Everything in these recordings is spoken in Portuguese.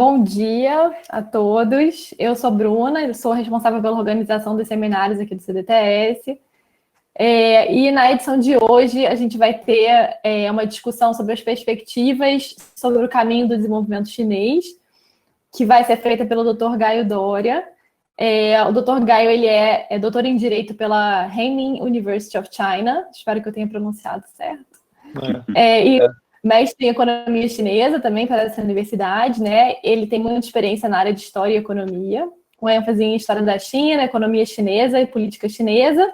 bom dia a todos. Eu sou Bruna, eu sou responsável pela organização dos seminários aqui do CDTS. E na edição de hoje a gente vai ter uma discussão sobre as perspectivas sobre o caminho do desenvolvimento chinês, que vai ser feita pelo Dr. Gaio Dória. O Dr. Gaio ele é doutor em Direito pela Renmin University of China, espero que eu tenha pronunciado certo. E mestre em Economia Chinesa também para essa universidade, né? Ele tem muita experiência na área de História e Economia, com ênfase em História da China, Economia Chinesa e Política Chinesa,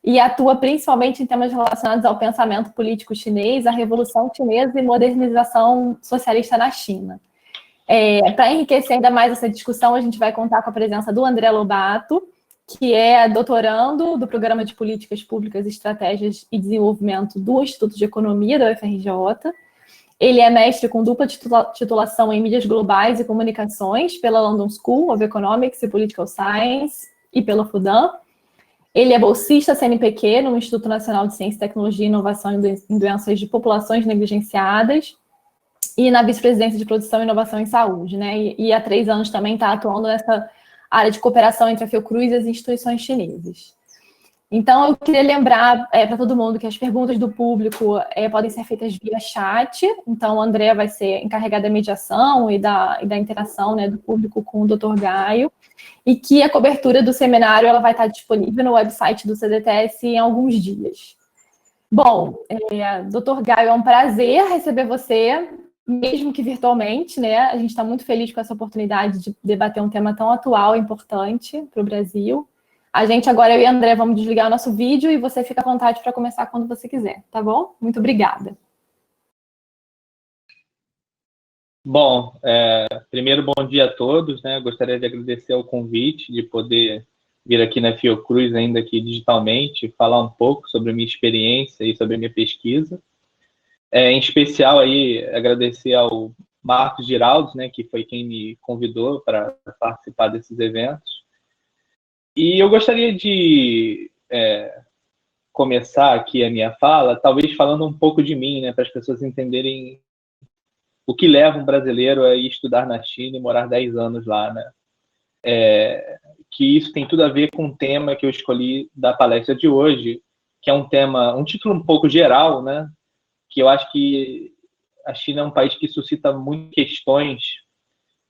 e atua principalmente em temas relacionados ao pensamento político chinês, à Revolução Chinesa e modernização socialista na China. Para enriquecer ainda mais essa discussão, a gente vai contar com a presença do André Lobato, que é doutorando do Programa de Políticas Públicas, Estratégias e Desenvolvimento do Instituto de Economia da UFRJ. Ele é mestre com dupla titulação em Mídias Globais e Comunicações pela London School of Economics e Political Science e pela FUDAM. Ele é bolsista CNPq no Instituto Nacional de Ciência, Tecnologia e Inovação em Doenças de Populações Negligenciadas e na Vice-Presidência de Produção e Inovação em Saúde, né? E há 3 anos também está atuando nessa área de cooperação entre a Fiocruz e as instituições chinesas. Então, eu queria lembrar para todo mundo que as perguntas do público podem ser feitas via chat. Então, o André vai ser encarregado da mediação e da interação, né, do público com o Dr. Gaio, e que a cobertura do seminário ela vai estar disponível no website do CDTS em alguns dias. Bom, Dr. Gaio, é um prazer receber você, mesmo que virtualmente, né? A gente está muito feliz com essa oportunidade de debater um tema tão atual e importante para o Brasil. A gente agora, eu e a André, vamos desligar o nosso vídeo e você fica à vontade para começar quando você quiser, tá bom? Muito obrigada. Bom, primeiro, bom dia a todos, né? Gostaria de agradecer o convite de poder vir aqui na Fiocruz, ainda aqui digitalmente, falar um pouco sobre a minha experiência e sobre a minha pesquisa. Em especial, aí, agradecer ao Marcos Giraldo, né, que foi quem me convidou para participar desses eventos. E eu gostaria de começar aqui a minha fala, talvez falando um pouco de mim, né, para as pessoas entenderem o que leva um brasileiro a ir estudar na China e morar 10 anos lá, né? Que isso tem tudo a ver com o tema que eu escolhi da palestra de hoje, que é um título um pouco geral, né? Que eu acho que a China é um país que suscita muitas questões,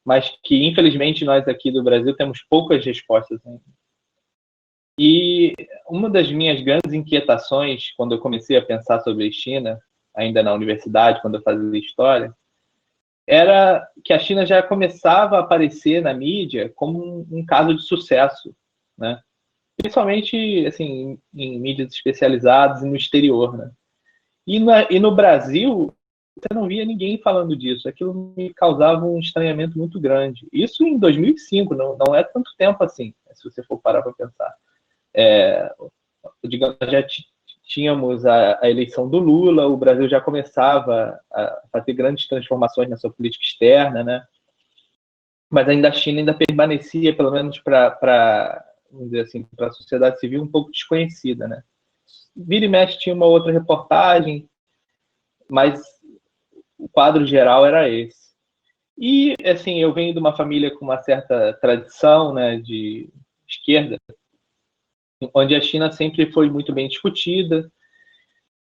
mas que, infelizmente, nós aqui do Brasil temos poucas respostas ainda. E uma das minhas grandes inquietações, quando eu comecei a pensar sobre a China, ainda na universidade, quando eu fazia história, era que a China já começava a aparecer na mídia como um caso de sucesso, né? Principalmente assim, em mídias especializadas e no exterior, né? E no Brasil, você não via ninguém falando disso. Aquilo me causava um estranhamento muito grande. Isso em 2005, não é tanto tempo assim, se você for parar para pensar. Digamos, já tínhamos a eleição do Lula, o Brasil já começava a fazer grandes transformações na sua política externa, né? Mas ainda a China ainda permanecia, pelo menos para vamos dizer assim, para a sociedade civil, um pouco desconhecida, né? Vira e mexe tinha uma outra reportagem, mas o quadro geral era esse. E, assim, eu venho de uma família com uma certa tradição, né, de esquerda, onde a China sempre foi muito bem discutida.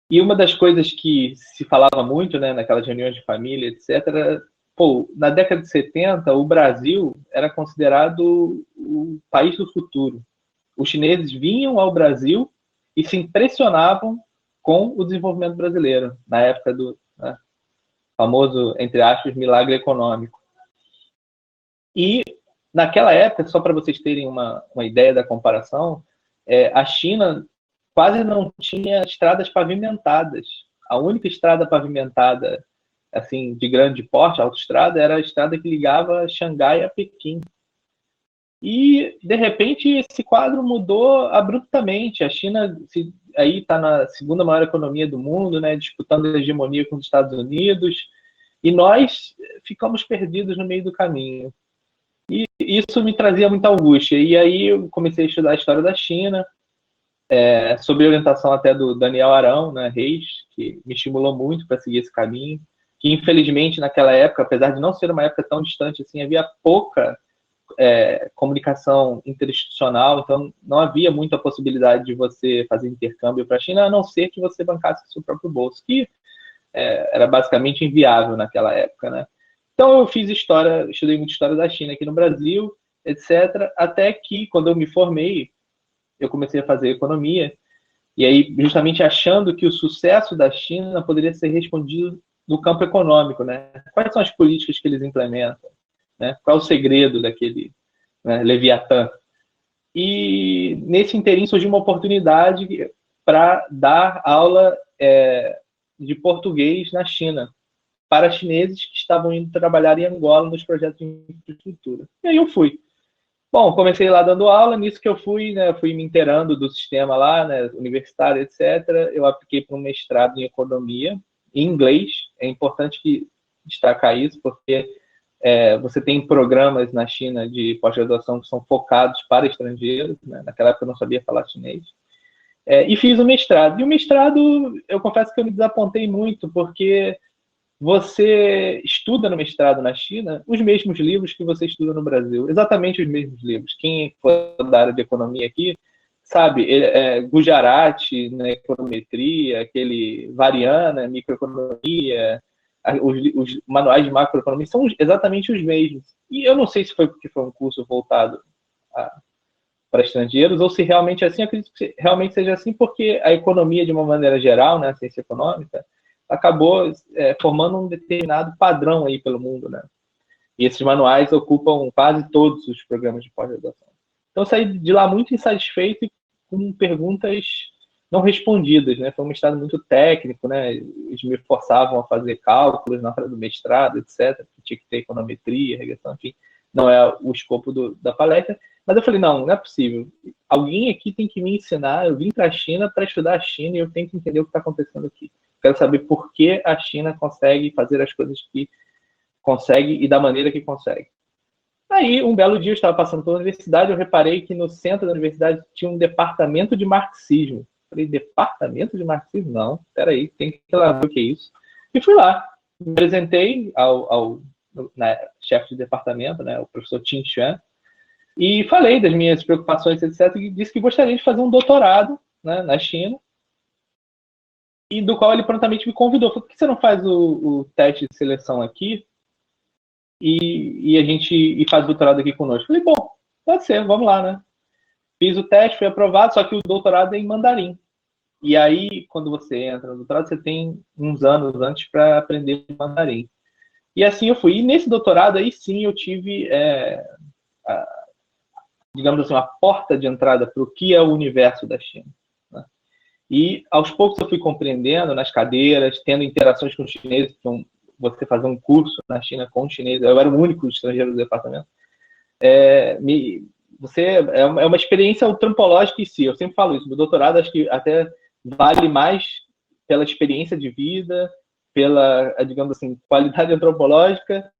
E uma das coisas que se falava muito, né, naquelas reuniões de família, etc., na década de 70, o Brasil era considerado o país do futuro. Os chineses vinham ao Brasil e se impressionavam com o desenvolvimento brasileiro, na época do famoso, entre aspas, milagre econômico. E, naquela época, só para vocês terem uma ideia da comparação, a China quase não tinha estradas pavimentadas. A única estrada pavimentada, assim, de grande porte, autoestrada, era a estrada que ligava Xangai a Pequim. E, de repente, esse quadro mudou abruptamente. A China aí está na segunda maior economia do mundo, né, disputando a hegemonia com os Estados Unidos, e nós ficamos perdidos no meio do caminho. E isso me trazia muita angústia. E aí eu comecei a estudar a história da China, sob orientação até do Daniel Arão, né, Reis, que me estimulou muito para seguir esse caminho. que infelizmente naquela época, apesar de não ser uma época tão distante assim, havia pouca comunicação interinstitucional, então não havia muita possibilidade de você fazer intercâmbio para a China, a não ser que você bancasse o seu próprio bolso, que era basicamente inviável naquela época, né? Então eu fiz história, estudei muito história da China aqui no Brasil, etc., até que quando eu me formei, eu comecei a fazer economia, e aí justamente achando que o sucesso da China poderia ser respondido no campo econômico, né? Quais são as políticas que eles implementam? Né? Qual é o segredo daquele, né, Leviatã? E nesse interim surgiu uma oportunidade para dar aula de português na China para chineses que estavam indo trabalhar em Angola nos projetos de infraestrutura. E aí eu fui. Bom, comecei lá dando aula, nisso que eu fui, né, fui me inteirando do sistema lá, né, universitário, etc. Eu apliquei para um mestrado em economia, em inglês. É importante destacar isso, porque você tem programas na China de pós-graduação que são focados para estrangeiros, né? Naquela época eu não sabia falar chinês. E fiz o mestrado. E o mestrado, eu confesso que eu me desapontei muito, porque você estuda no mestrado na China os mesmos livros que você estuda no Brasil. Exatamente os mesmos livros. Quem for da área de economia aqui, sabe, Gujarati, né, econometria, aquele Variana, microeconomia, os manuais de macroeconomia são exatamente os mesmos. E eu não sei se foi porque foi um curso voltado para estrangeiros ou se realmente é assim. Eu acredito que realmente seja assim, porque a economia, de uma maneira geral, né, a ciência econômica, acabou formando um determinado padrão aí pelo mundo, né? E esses manuais ocupam quase todos os programas de pós-graduação. Então, eu saí de lá muito insatisfeito e com perguntas não respondidas, né? Foi um mestrado muito técnico, né? Eles me forçavam a fazer cálculos na hora do mestrado, etc. Tinha que ter econometria, regressão, enfim. Não é o escopo da palestra. Mas eu falei, não é possível. Alguém aqui tem que me ensinar. Eu vim para a China para estudar a China e eu tenho que entender o que está acontecendo aqui. Quero saber por que a China consegue fazer as coisas que consegue e da maneira que consegue. Aí, um belo dia, eu estava passando pela universidade, eu reparei que no centro da universidade tinha um departamento de marxismo. Falei, departamento de marxismo? Não, peraí, tem que ir lá ver o que é isso. E fui lá, me apresentei ao chefe de departamento, né, o professor Tim Chuan, e falei das minhas preocupações, etc., e disse que gostaria de fazer um doutorado, né, na China, e do qual ele prontamente me convidou. Falei, por que você não faz o teste de seleção aqui e a gente faz o doutorado aqui conosco? Falei, bom, pode ser, vamos lá, né? Fiz o teste, fui aprovado, só que o doutorado é em mandarim. E aí, quando você entra no doutorado, você tem uns anos antes para aprender mandarim. E assim eu fui. E nesse doutorado, aí sim, eu tive, digamos assim, uma porta de entrada para o que é o universo da China. Né? E aos poucos eu fui compreendendo nas cadeiras, tendo interações com os chineses, então, você fazer um curso na China com os chineses, eu era o único estrangeiro do departamento, é uma experiência antropológica em si. Eu sempre falo isso, meu doutorado acho que até vale mais pela experiência de vida, pela, digamos assim, qualidade antropológica,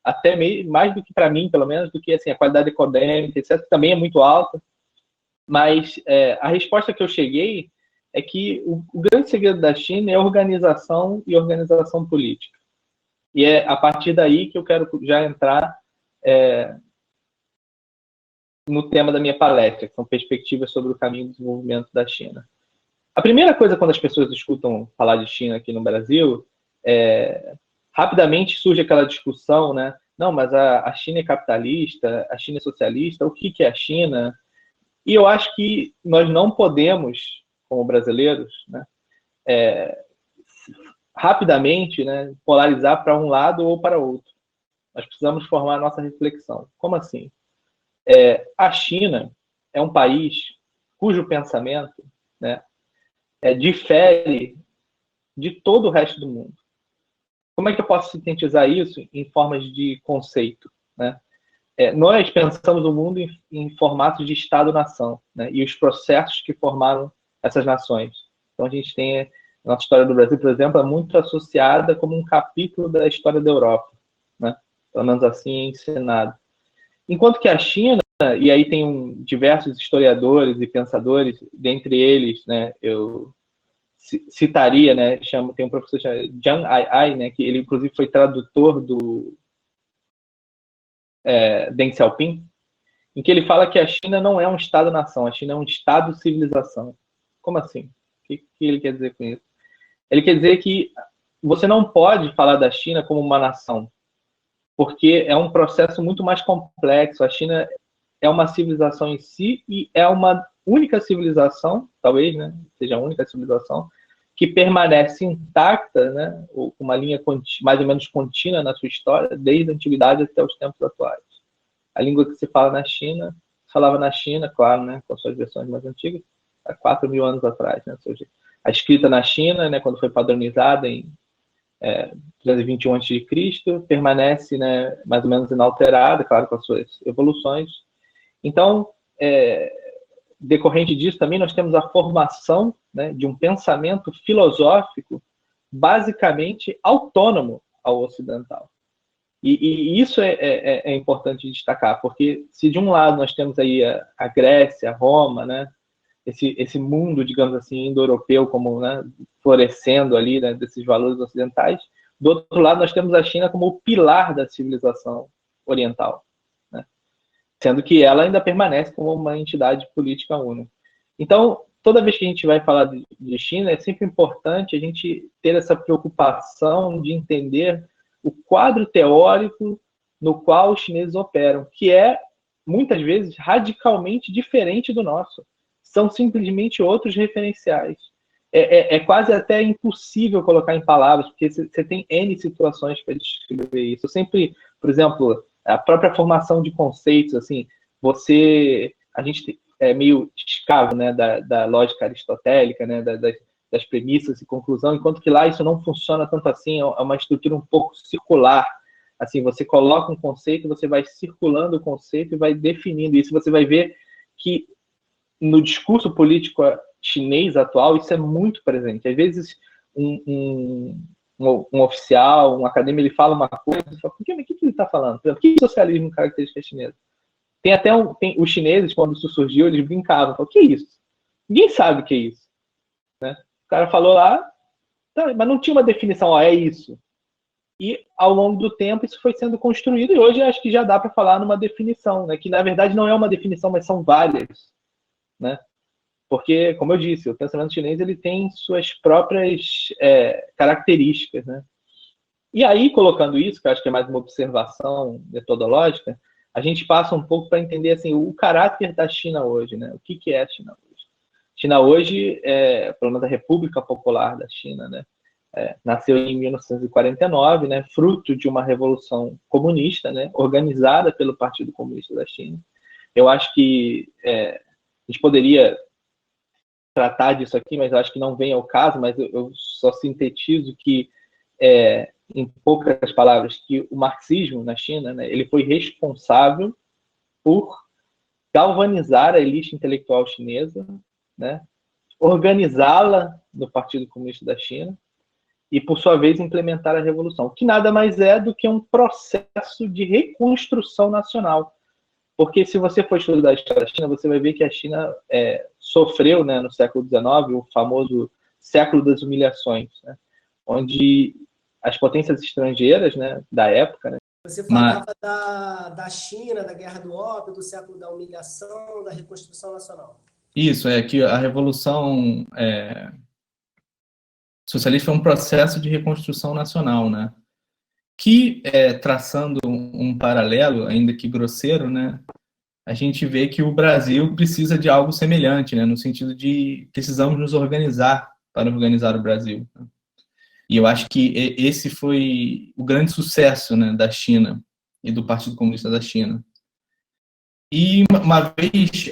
até mais do que para mim, pelo menos, do que assim, a qualidade acadêmica, etc., que também é muito alta. Mas a resposta que eu cheguei é que o grande segredo da China é organização e organização política. E é a partir daí que eu quero já entrar no tema da minha palestra, que são perspectivas sobre o caminho do desenvolvimento da China. A primeira coisa quando as pessoas escutam falar de China aqui no Brasil, rapidamente surge aquela discussão, né? Não, mas a China é capitalista, a China é socialista, o que é a China? E eu acho que nós não podemos, como brasileiros, né, rapidamente, né, polarizar para um lado ou para outro. Nós precisamos formar a nossa reflexão. Como assim? A China é um país cujo pensamento, né, difere de todo o resto do mundo. Como é que eu posso sintetizar isso em formas de conceito? Né? Nós pensamos o mundo em formatos de Estado-nação, né? E os processos que formaram essas nações. Então, a gente tem a nossa história do Brasil, por exemplo, é muito associada como um capítulo da história da Europa, né? Pelo menos assim é ensinado. Enquanto que a China, e aí tem diversos historiadores e pensadores, dentre eles, né, eu citaria, né, tem um professor chamado Zhang Ai, né, que ele inclusive foi tradutor do Deng Xiaoping, em que ele fala que a China não é um Estado-nação, a China é um Estado-civilização. Como assim? O que ele quer dizer com isso? Ele quer dizer que você não pode falar da China como uma nação, porque é um processo muito mais complexo. A China é uma civilização em si e é uma única civilização, talvez, né, seja a única civilização, que permanece intacta, né, uma linha mais ou menos contínua na sua história, desde a antiguidade até os tempos atuais. A língua que se fala na China, falava na China, claro, né, com suas versões mais antigas, há 4.000 anos atrás. Né, ou seja, a escrita na China, né, quando foi padronizada em 321 a.C., permanece, né, mais ou menos inalterada, claro, com as suas evoluções. Então, decorrente disso, também nós temos a formação, né, de um pensamento filosófico basicamente autônomo ao ocidental. E isso é importante destacar, porque se de um lado nós temos aí a Grécia, a Roma, né, esse mundo, digamos assim, indo-europeu, como, né, florescendo ali, né, desses valores ocidentais, do outro lado nós temos a China como o pilar da civilização oriental, né, sendo que ela ainda permanece como uma entidade política única. Então, toda vez que a gente vai falar de China, é sempre importante a gente ter essa preocupação de entender o quadro teórico no qual os chineses operam, que é, muitas vezes, radicalmente diferente do nosso. São simplesmente outros referenciais. É quase até impossível colocar em palavras, porque você tem N situações para descrever isso. Eu sempre, por exemplo, a própria formação de conceitos, assim, a gente é meio escravo, né, da lógica aristotélica, né, das premissas e conclusão, enquanto que lá isso não funciona tanto assim, é uma estrutura um pouco circular. Assim, você coloca um conceito, você vai circulando o conceito e vai definindo isso. Você vai ver que no discurso político chinês atual isso é muito presente. Às vezes um oficial, um acadêmico, ele fala uma coisa, você fala, o que ele está falando? O que é socialismo característica chinesa? Tem até os chineses, quando isso surgiu, eles brincavam, falavam, o que é isso? Ninguém sabe o que é isso, né? O cara falou lá, tá, mas não tinha uma definição, é isso. E ao longo do tempo isso foi sendo construído e hoje acho que já dá para falar numa definição, né? Que na verdade não é uma definição, mas são várias, né? Porque, como eu disse, o pensamento chinês ele tem suas próprias características, né? E aí, colocando isso, que eu acho que é mais uma observação metodológica, a gente passa um pouco para entender assim, o caráter da China hoje, né? O que é a China hoje? China hoje, pelo menos a República Popular da China, né? Nasceu em 1949, né? Fruto de uma revolução comunista, né? Organizada pelo Partido Comunista da China. Eu acho que a gente poderia tratar disso aqui, mas eu acho que não vem ao caso, mas eu só sintetizo que, em poucas palavras, que o marxismo na China, né, ele foi responsável por galvanizar a elite intelectual chinesa, né, organizá-la no Partido Comunista da China e, por sua vez, implementar a revolução, que nada mais é do que um processo de reconstrução nacional. Porque se você for estudar a história da China, você vai ver que a China sofreu, né, no século XIX, o famoso século das humilhações, né, onde as potências estrangeiras, né, da época... Né, você falava da China, da Guerra do Ópio, do século da humilhação, da reconstrução nacional. Isso, que a Revolução Socialista foi um processo de reconstrução nacional, né? Que, traçando um paralelo, ainda que grosseiro, né, a gente vê que o Brasil precisa de algo semelhante, né, no sentido de precisamos nos organizar para organizar o Brasil. E eu acho que esse foi o grande sucesso, né, da China e do Partido Comunista da China. E uma vez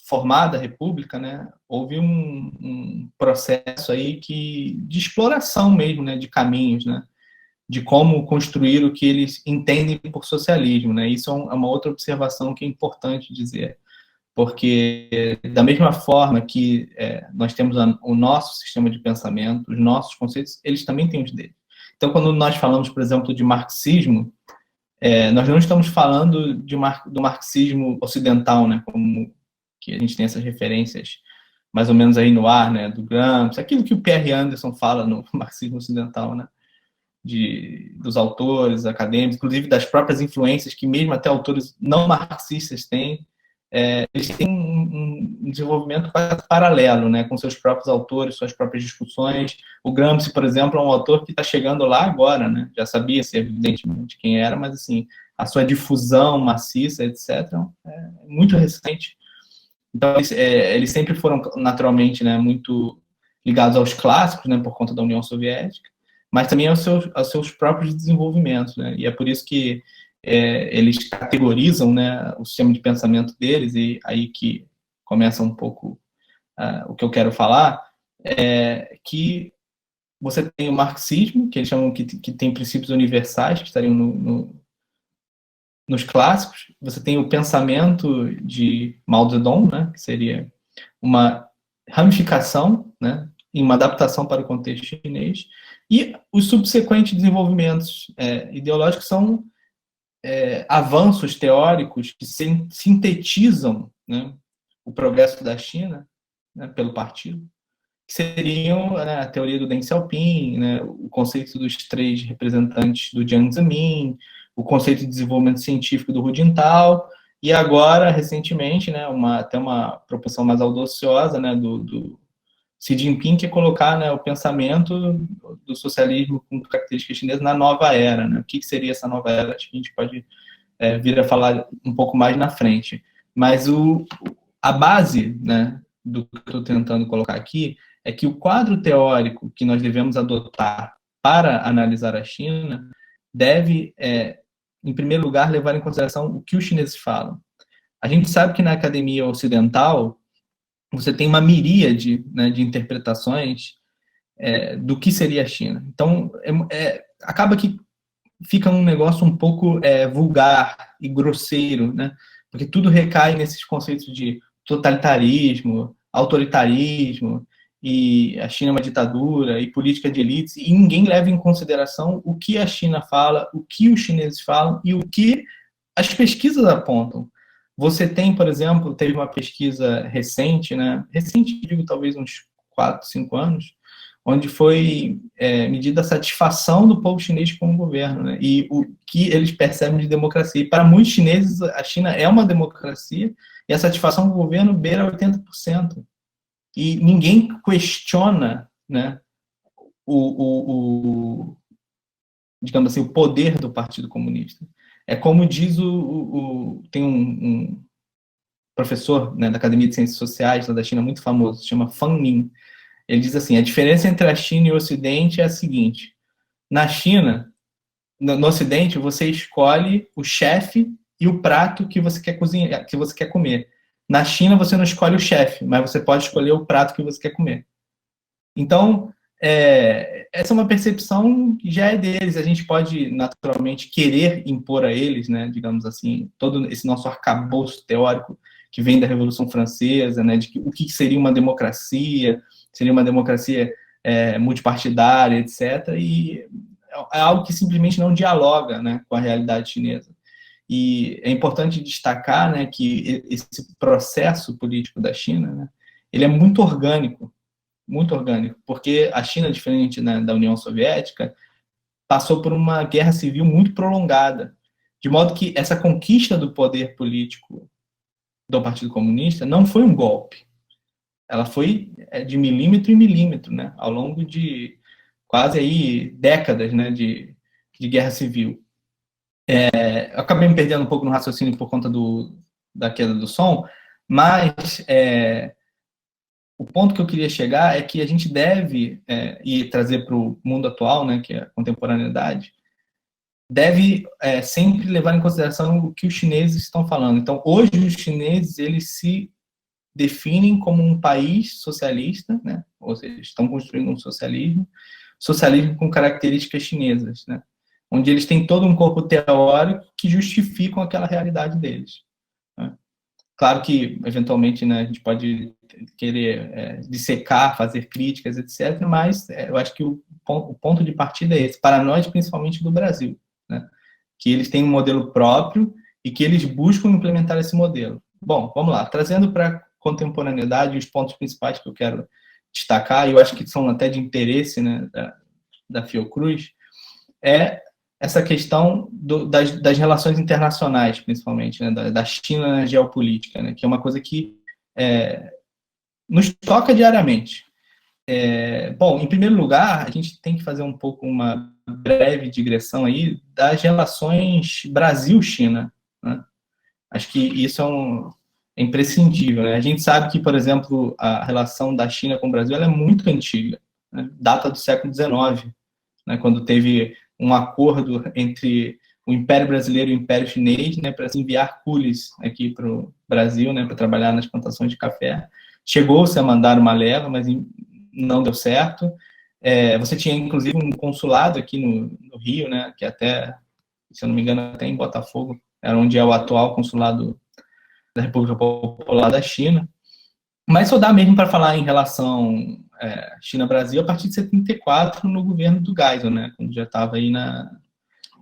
formada a República, né, houve um processo aí de exploração mesmo, né, de caminhos, né, de como construir o que eles entendem por socialismo, né? Isso é uma outra observação que é importante dizer, porque da mesma forma que nós temos o nosso sistema de pensamento, os nossos conceitos, eles também têm os deles. Então, quando nós falamos, por exemplo, de marxismo, nós não estamos falando do marxismo ocidental, né? Como que a gente tem essas referências mais ou menos aí no ar, né, do Gramsci, aquilo que o Pierre Anderson fala no marxismo ocidental, né, dos autores acadêmicos, inclusive das próprias influências que mesmo até autores não marxistas têm, eles têm um desenvolvimento paralelo, né, com seus próprios autores, suas próprias discussões. O Gramsci, por exemplo, é um autor que está chegando lá agora, né, já sabia-se evidentemente quem era, mas assim, a sua difusão maciça, etc., é muito recente. Então, eles sempre foram, naturalmente, né, muito ligados aos clássicos, né, por conta da União Soviética, mas também aos seus próprios desenvolvimentos, né, e é por isso que eles categorizam, né, o sistema de pensamento deles, e aí que começa um pouco o que eu quero falar, que você tem o marxismo, que eles chamam que tem princípios universais, que estariam nos clássicos. Você tem o pensamento de Mao Zedong, né, que seria uma ramificação, né, e uma adaptação para o contexto chinês, e os subsequentes desenvolvimentos ideológicos são avanços teóricos que sintetizam, né, o progresso da China, né, pelo partido, que seriam, né, a teoria do Deng Xiaoping, né, o conceito dos 3 representantes do Jiang Zemin, o conceito de desenvolvimento científico do Hu Jintao, e agora, recentemente, né, até uma proposição mais audaciosa, né, do Xi Jinping, que é colocar, né, o pensamento do socialismo com características chinesas na nova era. Né? O que seria essa nova era? Acho que a gente pode vir a falar um pouco mais na frente. Mas a base, né, do que eu estou tentando colocar aqui é que o quadro teórico que nós devemos adotar para analisar a China deve, em primeiro lugar, levar em consideração o que os chineses falam. A gente sabe que na academia ocidental você tem uma miríade, né, de interpretações do que seria a China. Então, acaba que fica um negócio um pouco vulgar e grosseiro, né, porque tudo recai nesses conceitos de totalitarismo, autoritarismo, e a China é uma ditadura, e política de elites, e ninguém leva em consideração o que a China fala, o que os chineses falam, e o que as pesquisas apontam. Você tem, por exemplo, teve uma pesquisa recente, né? Recente, digo, talvez uns 4, 5 anos, onde foi medida a satisfação do povo chinês com o governo, né? E o que eles percebem de democracia. E para muitos chineses, a China é uma democracia e a satisfação com o governo beira 80%. E ninguém questiona, né, digamos assim, o poder do Partido Comunista. É como diz tem um professor, né, da Academia de Ciências Sociais lá da China, muito famoso, se chama Fan Min. Ele diz assim, a diferença entre a China e o Ocidente é a seguinte: na China, no Ocidente, você escolhe o chefe e o prato que você quer cozinhar, que você quer comer. Na China, você não escolhe o chefe, mas você pode escolher o prato que você quer comer. Então, essa é uma percepção que já é deles. A gente pode, naturalmente, querer impor a eles, né, digamos assim, todo esse nosso arcabouço teórico que vem da Revolução Francesa, né, de o que seria uma democracia multipartidária, etc. E é algo que simplesmente não dialoga, né, com a realidade chinesa. E é importante destacar, né, que esse processo político da China, né, ele é muito orgânico, porque a China, diferente, né, da União Soviética, passou por uma guerra civil muito prolongada, de modo que essa conquista do poder político do Partido Comunista não foi um golpe. Ela foi de milímetro em milímetro, né, ao longo de quase aí décadas, né, de guerra civil. Eu acabei me perdendo um pouco no raciocínio por conta da queda do som, mas o ponto que eu queria chegar é que a gente deve, e trazer para o mundo atual, né, que é a contemporaneidade, deve sempre levar em consideração o que os chineses estão falando. Então, hoje os chineses, eles se definem como um país socialista, né, ou seja, estão construindo um socialismo com características chinesas, né, onde eles têm todo um corpo teórico que justificam aquela realidade deles. Né. Claro que, eventualmente, né, a gente pode querer dissecar, fazer críticas, etc., mas eu acho que o ponto de partida é esse, para nós, principalmente do Brasil, né, que eles têm um modelo próprio e que eles buscam implementar esse modelo. Bom, vamos lá, trazendo para contemporaneidade, os pontos principais que eu quero destacar, e eu acho que são até de interesse, né, da Fiocruz, é essa questão das relações internacionais, principalmente, né, da China na geopolítica, né, que é uma coisa que nos toca diariamente. Bom, em primeiro lugar, a gente tem que fazer um pouco uma breve digressão aí das relações Brasil-China, né? Acho que isso é imprescindível, né? A gente sabe que, por exemplo, a relação da China com o Brasil ela é muito antiga, né? Data do século XIX, né? Quando teve um acordo entre o Império Brasileiro e o Império Chinês, né, para se enviar coolies aqui para o Brasil, né, para trabalhar nas plantações de café. Chegou-se a mandar uma leva, mas não deu certo. Você tinha, inclusive, um consulado aqui no Rio, né, que até, se eu não me engano, até em Botafogo, era onde é o atual consulado da República Popular da China. Mas só dá mesmo para falar em relação China-Brasil a partir de 74, no governo do Geisel, né, quando já estava aí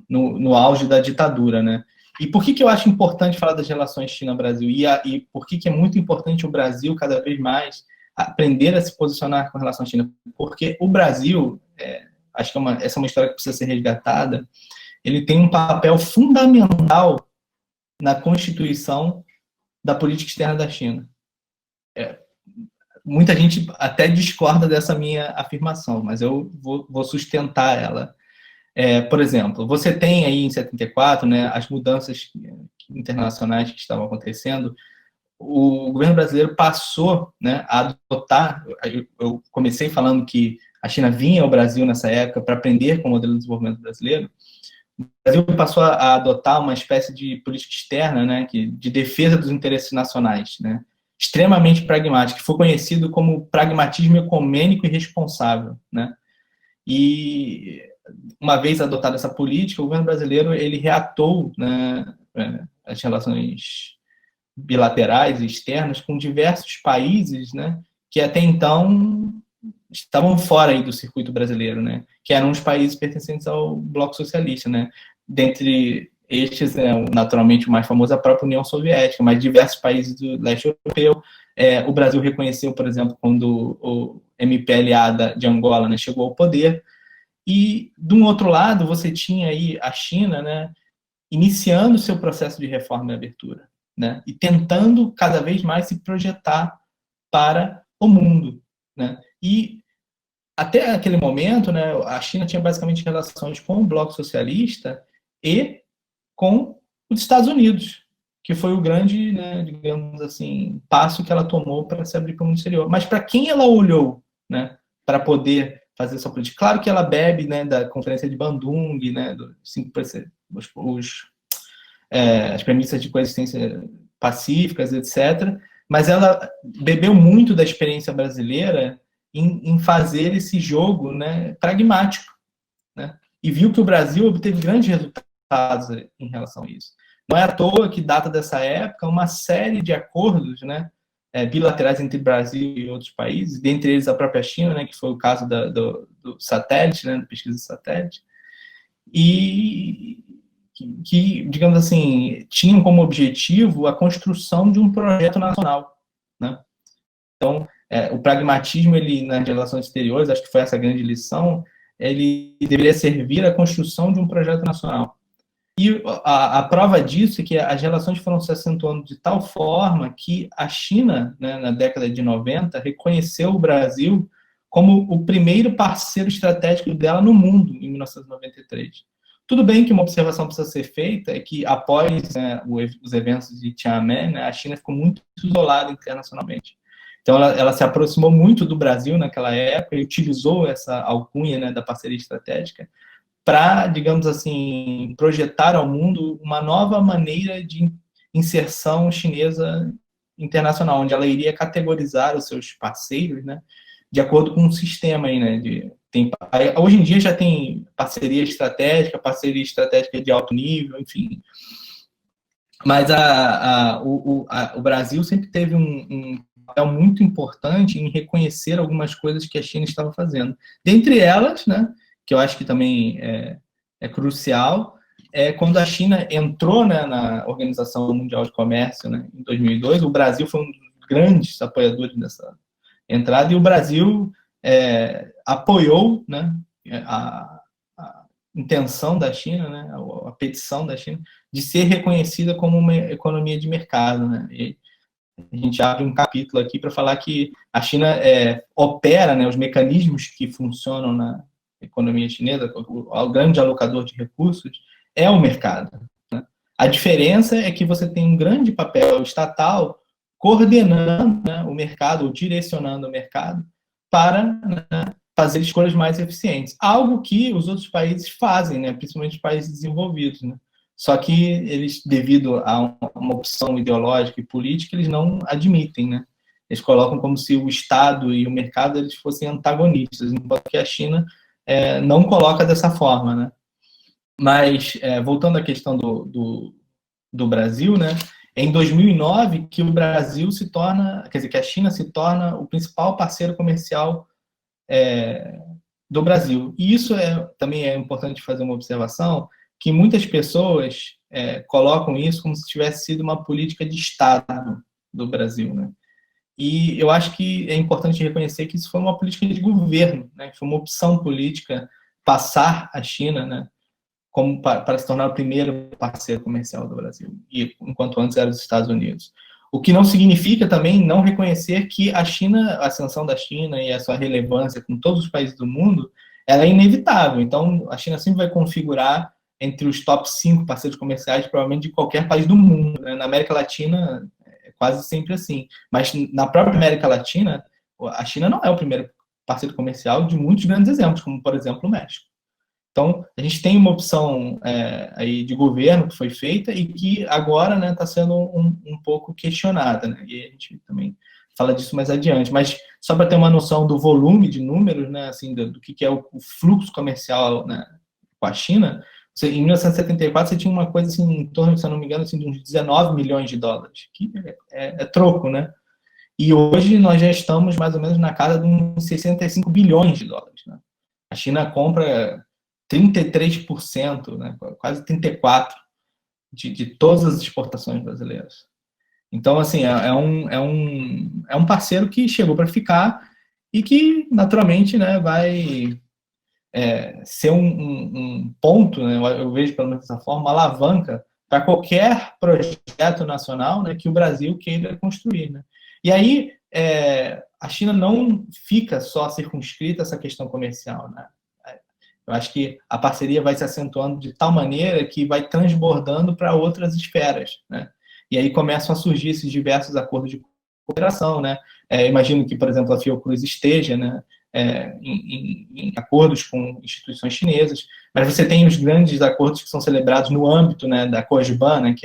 no auge da ditadura, né. E por que eu acho importante falar das relações China-Brasil? E por que é muito importante o Brasil, cada vez mais, aprender a se posicionar com relação à China? Porque o Brasil, acho que essa é uma história que precisa ser resgatada, ele tem um papel fundamental na constituição da política externa da China. Muita gente até discorda dessa minha afirmação, mas eu vou sustentar ela. Por exemplo, você tem aí em 74, né, as mudanças internacionais que estavam acontecendo. O governo brasileiro passou, né, a adotar, eu comecei falando que a China vinha ao Brasil nessa época para aprender com o modelo de desenvolvimento brasileiro. O Brasil passou a adotar uma espécie de política externa, né, de defesa dos interesses nacionais, né, extremamente pragmática, que foi conhecido como pragmatismo ecumênico e responsável, né. E uma vez adotada essa política, o governo brasileiro ele reatou, né, as relações bilaterais e externas com diversos países, né, que até então estavam fora aí do circuito brasileiro, né, que eram os países pertencentes ao bloco socialista, né. Dentre estes, naturalmente o mais famoso é a própria União Soviética, mas diversos países do leste europeu. O Brasil reconheceu, por exemplo, quando o MPLA de Angola, né, chegou ao poder. E, de um outro lado, você tinha aí a China, né, iniciando seu processo de reforma e abertura, né, e tentando cada vez mais se projetar para o mundo, né. E até aquele momento, né, a China tinha basicamente relações com o bloco socialista e com os Estados Unidos, que foi o grande, né, digamos assim, passo que ela tomou para se abrir para o mundo exterior. Mas para quem ela olhou, né, para poder fazer sua política? Claro que ela bebe, né, da Conferência de Bandung, né, as premissas de coexistência pacíficas, etc., mas ela bebeu muito da experiência brasileira em fazer esse jogo, né, pragmático, né, e viu que o Brasil obteve grandes resultados em relação a isso. Não é à toa que data dessa época uma série de acordos, né, bilaterais entre Brasil e outros países, dentre eles a própria China, né, que foi o caso do satélite, né, da pesquisa de satélite, e que, digamos assim, tinham como objetivo a construção de um projeto nacional, né? Então, o pragmatismo, ele, nas relações exteriores, acho que foi essa grande lição, ele deveria servir à construção de um projeto nacional. E a prova disso é que as relações foram se acentuando de tal forma que a China, né, na década de 90, reconheceu o Brasil como o primeiro parceiro estratégico dela no mundo, em 1993. Tudo bem que uma observação precisa ser feita, é que após, né, os eventos de Tiananmen, né, a China ficou muito isolada internacionalmente. Então, ela se aproximou muito do Brasil naquela época e utilizou essa alcunha, né, da parceria estratégica para, digamos assim, projetar ao mundo uma nova maneira de inserção chinesa internacional, onde ela iria categorizar os seus parceiros, né, de acordo com um sistema aí, né, hoje em dia já tem parceria estratégica de alto nível, enfim. Mas o Brasil sempre teve um papel muito importante em reconhecer algumas coisas que a China estava fazendo. Dentre elas, né, que eu acho que também é crucial, quando a China entrou, né, na Organização Mundial de Comércio, né, em 2002, o Brasil foi um dos grandes apoiadores dessa entrada, e o Brasil apoiou, né, a intenção da China, né, a petição da China, de ser reconhecida como uma economia de mercado, né? E a gente abre um capítulo aqui para falar que a China opera, né, os mecanismos que funcionam na economia chinesa, o grande alocador de recursos é o mercado, né? A diferença é que você tem um grande papel estatal coordenando, né, o mercado, ou direcionando o mercado para, né, fazer escolhas mais eficientes. Algo que os outros países fazem, né, principalmente os países desenvolvidos, né? Só que eles, devido a uma opção ideológica e política, eles não admitem, né? Eles colocam como se o Estado e o mercado eles fossem antagonistas, enquanto que a China não coloca dessa forma, né? Mas, voltando à questão do Brasil, né? Em 2009, que o Brasil se torna, quer dizer, que a China se torna o principal parceiro comercial do Brasil. E isso também é importante fazer uma observação, que muitas pessoas colocam isso como se tivesse sido uma política de Estado do Brasil, né? E eu acho que é importante reconhecer que isso foi uma política de governo, né? Foi uma opção política passar a China, né, como para se tornar o primeiro parceiro comercial do Brasil, e enquanto antes era os Estados Unidos. O que não significa também não reconhecer que a China, a ascensão da China e a sua relevância com todos os países do mundo, ela é inevitável. Então, a China sempre vai configurar entre os top 5 parceiros comerciais, provavelmente, de qualquer país do mundo, né? Na América Latina, é quase sempre assim. Mas na própria América Latina, a China não é o primeiro parceiro comercial de muitos grandes exemplos, como, por exemplo, o México. Então, a gente tem uma opção aí de governo que foi feita e que agora, né, está sendo um pouco questionada, né? E a gente também fala disso mais adiante. Mas só para ter uma noção do volume de números, né, assim, do que é o fluxo comercial, né, com a China, em 1974 você tinha uma coisa assim, em torno, se eu não me engano, assim, de uns 19 milhões de dólares, que é troco, né? E hoje nós já estamos mais ou menos na casa de uns 65 bilhões de dólares, né? A China compra 33%, né, quase 34% de todas as exportações brasileiras. Então, assim, é um parceiro que chegou para ficar e que, naturalmente, né, vai ser um ponto, né, eu vejo pelo menos dessa forma, uma alavanca para qualquer projeto nacional, né, que o Brasil queira construir, né? E aí, a China não fica só circunscrita a essa questão comercial, né? Eu acho que a parceria vai se acentuando de tal maneira que vai transbordando para outras esferas, né? E aí começam a surgir esses diversos acordos de cooperação, né? Imagino que, por exemplo, a Fiocruz esteja, né, em acordos com instituições chinesas, mas você tem os grandes acordos que são celebrados no âmbito, né, da COGBAN, né,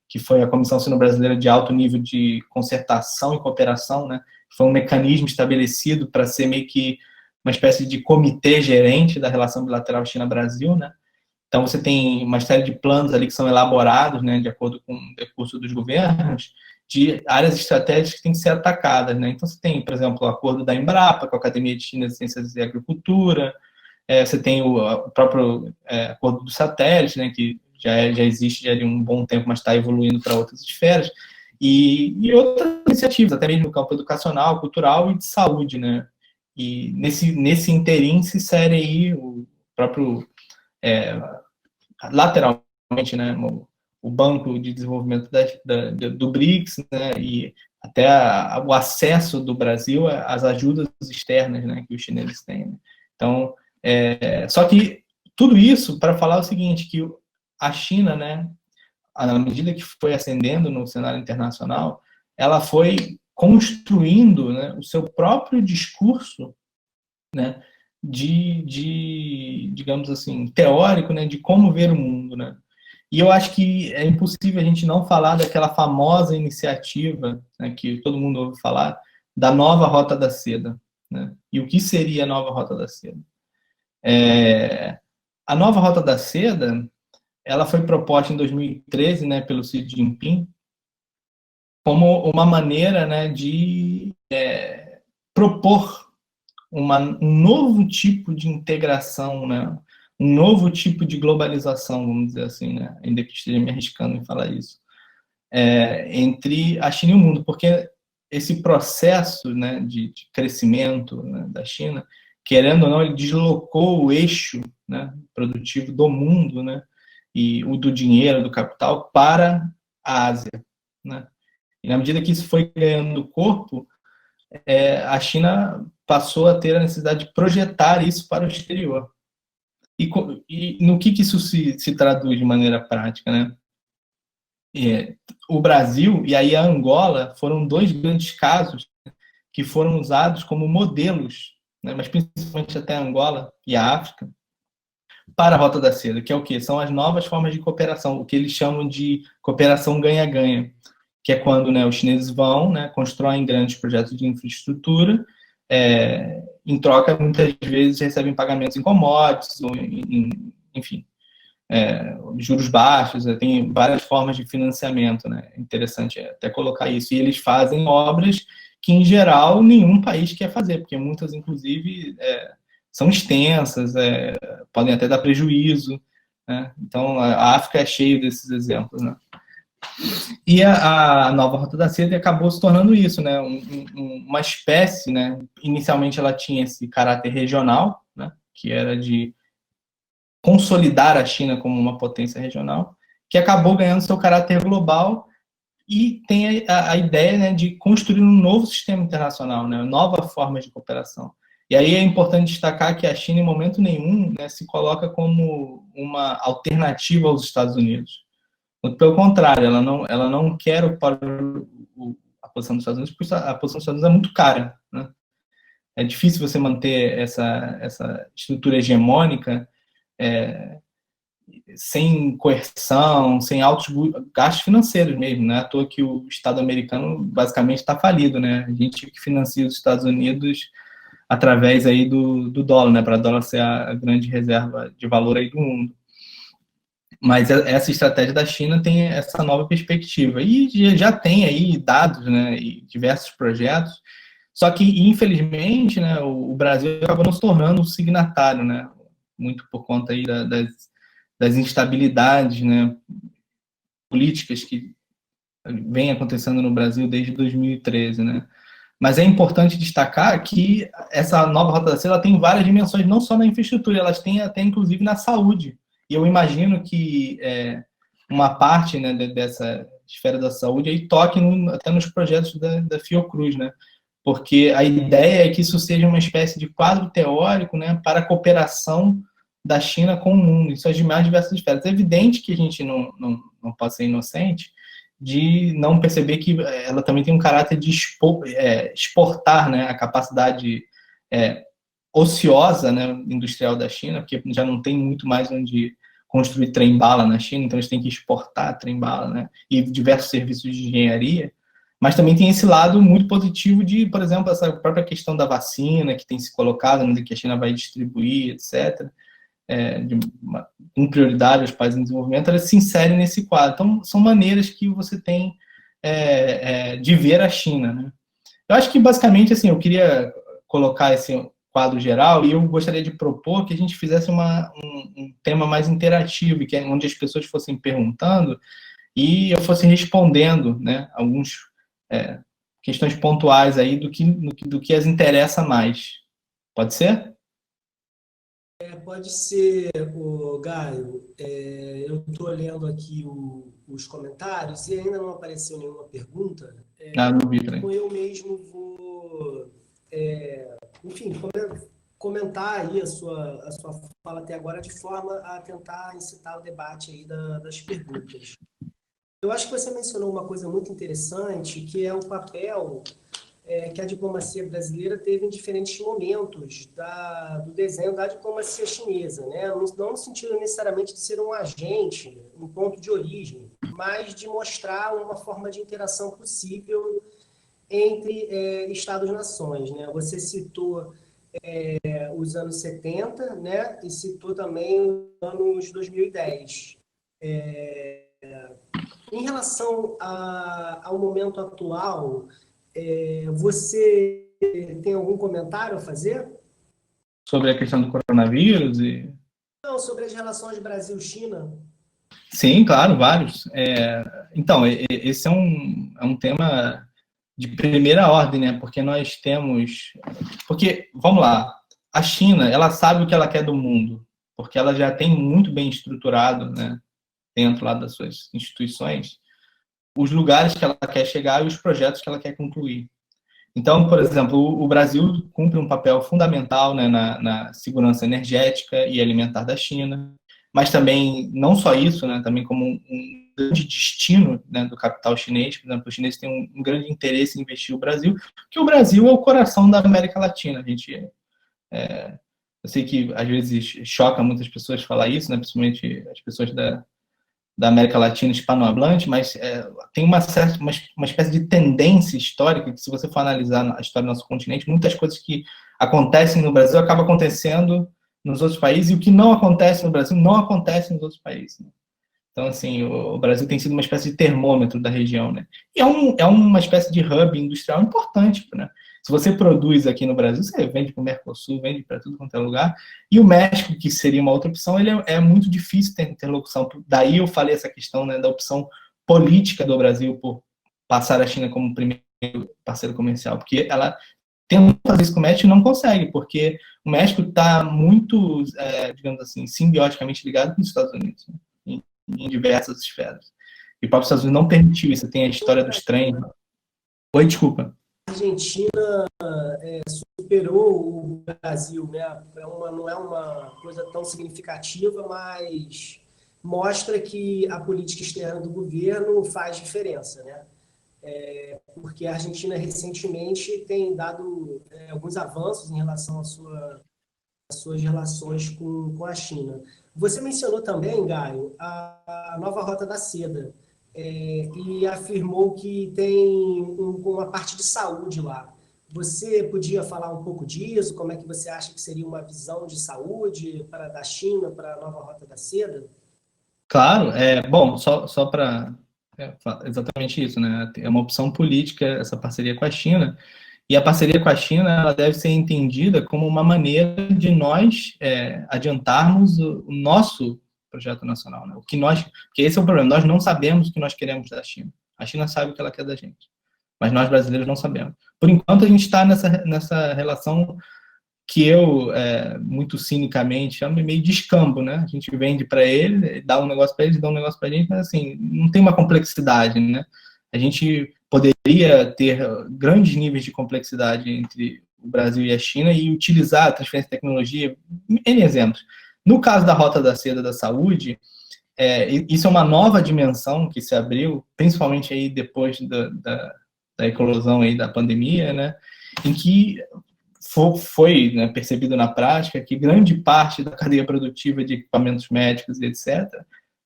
que foi a Comissão Sino-Brasileira de Alto Nível de Concertação e Cooperação, né? Foi um mecanismo estabelecido para ser meio que uma espécie de comitê gerente da relação bilateral China-Brasil, né? Então, você tem uma série de planos ali que são elaborados, né, de acordo com o recurso dos governos, de áreas estratégicas que têm que ser atacadas, né? Então, você tem, por exemplo, o acordo da Embrapa com a Academia de China de Ciências e Agricultura, você tem o próprio acordo do satélite, né, que já existe já de um bom tempo, mas está evoluindo para outras esferas, e outras iniciativas, até mesmo no campo educacional, cultural e de saúde, né? E nesse interim se insere aí o próprio, lateralmente, né, o Banco de Desenvolvimento do BRICS, né, e até o acesso do Brasil às ajudas externas, né, que os chineses têm, né? Então, só que tudo isso para falar o seguinte, que a China, né, à medida que foi ascendendo no cenário internacional, ela foi construindo, né, o seu próprio discurso, né, digamos assim, teórico, né, de como ver o mundo, né? E eu acho que é impossível a gente não falar daquela famosa iniciativa, né, que todo mundo ouve falar, da nova Rota da Seda, né? E o que seria a nova Rota da Seda? A nova Rota da Seda, ela foi proposta em 2013, né, pelo Xi Jinping, como uma maneira, né, de propor um novo tipo de integração, né, um novo tipo de globalização, vamos dizer assim, né, ainda que esteja me arriscando em falar isso, entre a China e o mundo, porque esse processo, né, de crescimento, né, da China, querendo ou não, ele deslocou o eixo, né, produtivo do mundo, né, e o do dinheiro, do capital, para a Ásia, né? E na medida que isso foi ganhando corpo, a China passou a ter a necessidade de projetar isso para o exterior. E no que isso se traduz de maneira prática, né? O Brasil e aí a Angola foram dois grandes casos que foram usados como modelos, né, mas principalmente até a Angola e a África, para a Rota da Seda, que é o quê? São as novas formas de cooperação, o que eles chamam de cooperação ganha-ganha, que é quando, né, os chineses vão, né, constroem grandes projetos de infraestrutura, em troca, muitas vezes, recebem pagamentos em commodities, ou enfim, juros baixos, tem várias formas de financiamento, né? Interessante até colocar isso. E eles fazem obras que, em geral, nenhum país quer fazer, porque muitas, inclusive, são extensas, podem até dar prejuízo, né? Então, a África é cheia desses exemplos, né? E a nova Rota da Seda acabou se tornando isso, né? Uma espécie, né? Inicialmente ela tinha esse caráter regional, né? Que era de consolidar a China como uma potência regional, que acabou ganhando seu caráter global e tem a ideia, né, de construir um novo sistema internacional, né, nova forma de cooperação. E aí é importante destacar que a China, em momento nenhum, né, se coloca como uma alternativa aos Estados Unidos. Pelo contrário, ela não quer a posição dos Estados Unidos, porque a posição dos Estados Unidos é muito cara, né? É difícil você manter essa estrutura hegemônica sem coerção, sem altos gastos financeiros mesmo, né? À toa que o Estado americano basicamente está falido, né? A gente que financia os Estados Unidos através aí do dólar, né? Para o dólar ser a grande reserva de valor aí do mundo. Mas essa estratégia da China tem essa nova perspectiva. E já tem aí dados, né? E diversos projetos. Só que, infelizmente, né, o Brasil acaba não se tornando um signatário, né? Muito por conta aí das instabilidades, né, políticas que vem acontecendo no Brasil desde 2013, né? Mas é importante destacar que essa nova Rota da Seda tem várias dimensões, não só na infraestrutura, elas têm até, inclusive, na saúde. E eu imagino que uma parte, né, dessa esfera da saúde aí toque até nos projetos da Fiocruz, né? Porque a ideia é que isso seja uma espécie de quadro teórico, né, para a cooperação da China com o mundo, em suas mais diversas esferas. É evidente que a gente não pode ser inocente de não perceber que ela também tem um caráter de exportar, né, a capacidade ociosa, né, industrial da China, porque já não tem muito mais onde construir trem-bala na China, então eles têm que exportar trem-bala, né, e diversos serviços de engenharia. Mas também tem esse lado muito positivo de, por exemplo, essa própria questão da vacina que tem se colocado, né, que a China vai distribuir, etc., com prioridade aos países em desenvolvimento, elas se inserem nesse quadro. Então, são maneiras que você tem de ver a China, né? Eu acho que, basicamente, assim, eu queria colocar esse quadro geral e eu gostaria de propor que a gente fizesse um tema mais interativo, que é onde as pessoas fossem perguntando e eu fosse respondendo, né, algumas questões pontuais aí do que as interessa mais. Pode ser? Pode ser, Gaio. Eu estou olhando aqui os comentários e ainda não apareceu nenhuma pergunta. Não vi, então eu mesmo vou, enfim, comentar aí a sua fala até agora de forma a tentar incitar o debate aí das perguntas. Eu acho que você mencionou uma coisa muito interessante, que é o papel que a diplomacia brasileira teve em diferentes momentos do desenho da diplomacia chinesa, né? Não no sentido necessariamente de ser um agente, um ponto de origem, mas de mostrar uma forma de interação possível entre Estados-nações, né? Você citou os anos 70, né? E citou também os anos 2010. Em relação ao momento atual, você tem algum comentário a fazer? Sobre a questão do coronavírus e... Não, sobre as relações Brasil-China. Sim, claro, vários. Então, esse é um tema de primeira ordem, né? Porque nós temos... Porque, vamos lá, a China, ela sabe o que ela quer do mundo, porque ela já tem muito bem estruturado, né, dentro lá das suas instituições, os lugares que ela quer chegar e os projetos que ela quer concluir. Então, por exemplo, o Brasil cumpre um papel fundamental, né, na segurança energética e alimentar da China, mas também, não só isso, né, também como um grande destino, né, do capital chinês. Por exemplo, os chineses têm um grande interesse em investir no Brasil, porque o Brasil é o coração da América Latina. A gente, eu sei que às vezes choca muitas pessoas falar isso, né, principalmente as pessoas da América Latina hispanohablante, mas tem uma espécie de tendência histórica que, se você for analisar a história do nosso continente, muitas coisas que acontecem no Brasil acabam acontecendo nos outros países, e o que não acontece no Brasil não acontece nos outros países, né? Então, assim, o Brasil tem sido uma espécie de termômetro da região, né? E é uma espécie de hub industrial importante, né? Se você produz aqui no Brasil, você vende para o Mercosul, vende para tudo quanto é lugar. E o México, que seria uma outra opção, ele é muito difícil ter interlocução. Daí eu falei essa questão, né, da opção política do Brasil por passar a China como primeiro parceiro comercial, porque ela tenta fazer isso com o México e não consegue, porque o México está muito, digamos assim, simbioticamente ligado com os Estados Unidos, né, em diversas esferas. E o próprio Estados Unidos não permitiu isso. Tem a história dos trens. Oi, desculpa. A Argentina superou o Brasil, né? Não é uma coisa tão significativa, mas mostra que a política externa do governo faz diferença, né? Porque a Argentina recentemente tem dado alguns avanços em relação às suas relações com a China. Você mencionou também, Gaio, a nova Rota da Seda, e afirmou que tem uma parte de saúde lá. Você podia falar um pouco disso? Como é que você acha que seria uma visão de saúde da China para a nova Rota da Seda? Claro, bom, só para exatamente isso, né? É uma opção política essa parceria com a China, e a parceria com a China, ela deve ser entendida como uma maneira de nós adiantarmos o nosso projeto nacional, né? Porque esse é o problema, nós não sabemos o que nós queremos da China. A China sabe o que ela quer da gente, mas nós brasileiros não sabemos. Por enquanto, a gente está nessa relação que eu, muito cinicamente, chamo meio de escambo, né? A gente vende para ele, dá um negócio para eles, dá um negócio para a gente, mas assim, não tem uma complexidade, né? A gente poderia ter grandes níveis de complexidade entre o Brasil e a China e utilizar a transferência de tecnologia, N exemplos. No caso da Rota da Seda da Saúde, isso é uma nova dimensão que se abriu, principalmente aí depois da eclosão aí da pandemia, né, em que foi, né, percebido na prática que grande parte da cadeia produtiva de equipamentos médicos e etc.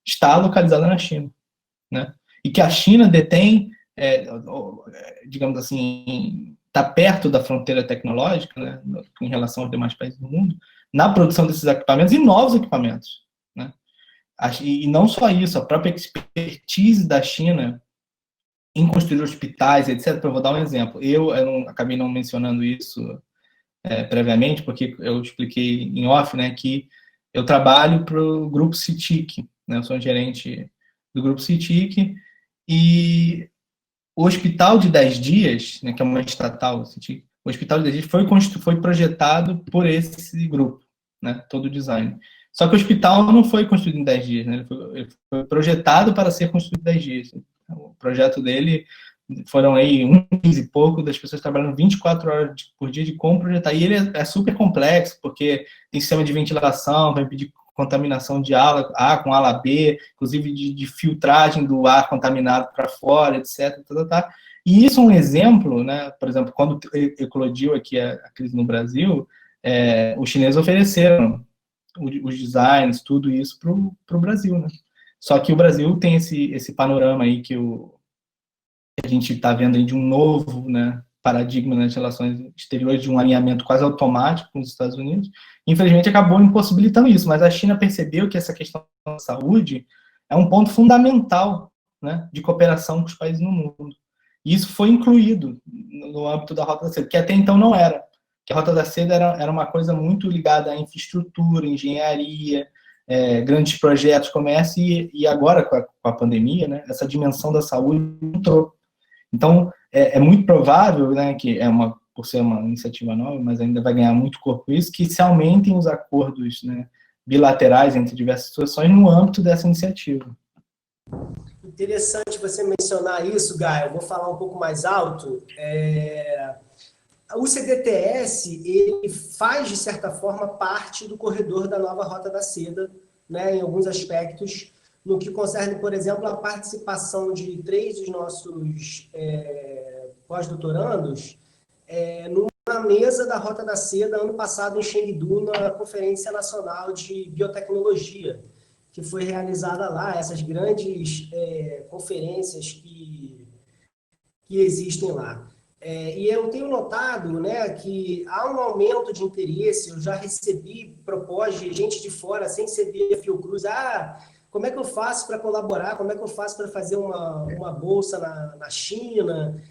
está localizada na China, né, e que a China detém, digamos assim, está perto da fronteira tecnológica, né, em relação aos demais países do mundo, na produção desses equipamentos e novos equipamentos, né? E não só isso, a própria expertise da China em construir hospitais, etc. Eu vou dar um exemplo. Eu acabei não mencionando isso previamente, porque eu expliquei em off, né, que eu trabalho para o Grupo CITIC, né, eu sou um gerente do Grupo CITIC, e o Hospital de 10 Dias, né, que é uma estatal, o Hospital de 10 Dias foi projetado por esse grupo, né, todo o design. Só que o hospital não foi construído em 10 dias, né, ele foi projetado para ser construído em 10 dias. O projeto dele foram aí 15 e pouco das pessoas trabalhando 24 horas por dia de como projetar. E ele é super complexo, porque tem sistema de ventilação, vai impedir contaminação de ar com ala B, inclusive de filtragem do ar contaminado para fora, etc. E isso é um exemplo, né? Por exemplo, quando eclodiu aqui a crise no Brasil, os chineses ofereceram os designs, tudo isso para o Brasil, né? Só que o Brasil tem esse panorama aí que a gente está vendo aí de um novo, né, paradigma nas relações exteriores, de um alinhamento quase automático com os Estados Unidos. Infelizmente, acabou impossibilitando isso, mas a China percebeu que essa questão da saúde é um ponto fundamental, né, de cooperação com os países no mundo. E isso foi incluído no âmbito da Rota da Seda, que até então não era. Que a Rota da Seda era uma coisa muito ligada à infraestrutura, engenharia, grandes projetos, comércio, e agora, com a pandemia, né, essa dimensão da saúde entrou. Então, é muito provável, né, que por ser uma iniciativa nova, mas ainda vai ganhar muito corpo isso, que se aumentem os acordos, né, bilaterais entre diversas situações no âmbito dessa iniciativa. Interessante você mencionar isso, Gaio. Eu vou falar um pouco mais alto. O CDTS, ele faz, de certa forma, parte do corredor da nova Rota da Seda, né, em alguns aspectos, no que concerne, por exemplo, a participação de 3 dos nossos pós-doutorandos numa mesa da Rota da Seda, ano passado, em Chengdu, na Conferência Nacional de Biotecnologia, que foi realizada lá, essas grandes conferências que existem lá. E eu tenho notado, né, que há um aumento de interesse. Eu já recebi propostas de gente de fora, sem ser via Fiocruz. Como é que eu faço para colaborar? Como é que eu faço para fazer uma bolsa na China?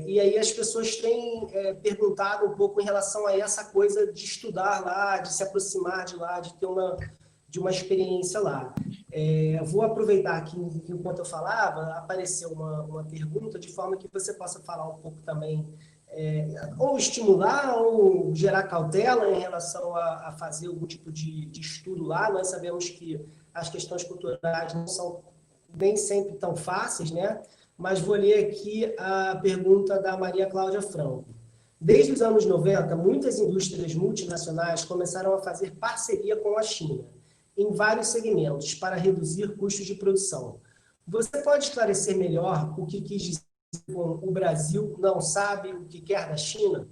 E aí as pessoas têm perguntado um pouco em relação a essa coisa de estudar lá, de se aproximar de lá, de ter uma experiência lá. Vou aproveitar aqui, enquanto eu falava, apareceu uma pergunta, de forma que você possa falar um pouco também, ou estimular, ou gerar cautela em relação a fazer algum tipo de estudo lá. Nós sabemos que as questões culturais não são nem sempre tão fáceis, né? Mas vou ler aqui a pergunta da Maria Cláudia Franco. Desde os anos 90, muitas indústrias multinacionais começaram a fazer parceria com a China em vários segmentos para reduzir custos de produção. Você pode esclarecer melhor o que quis dizer com o Brasil não sabe o que quer da China?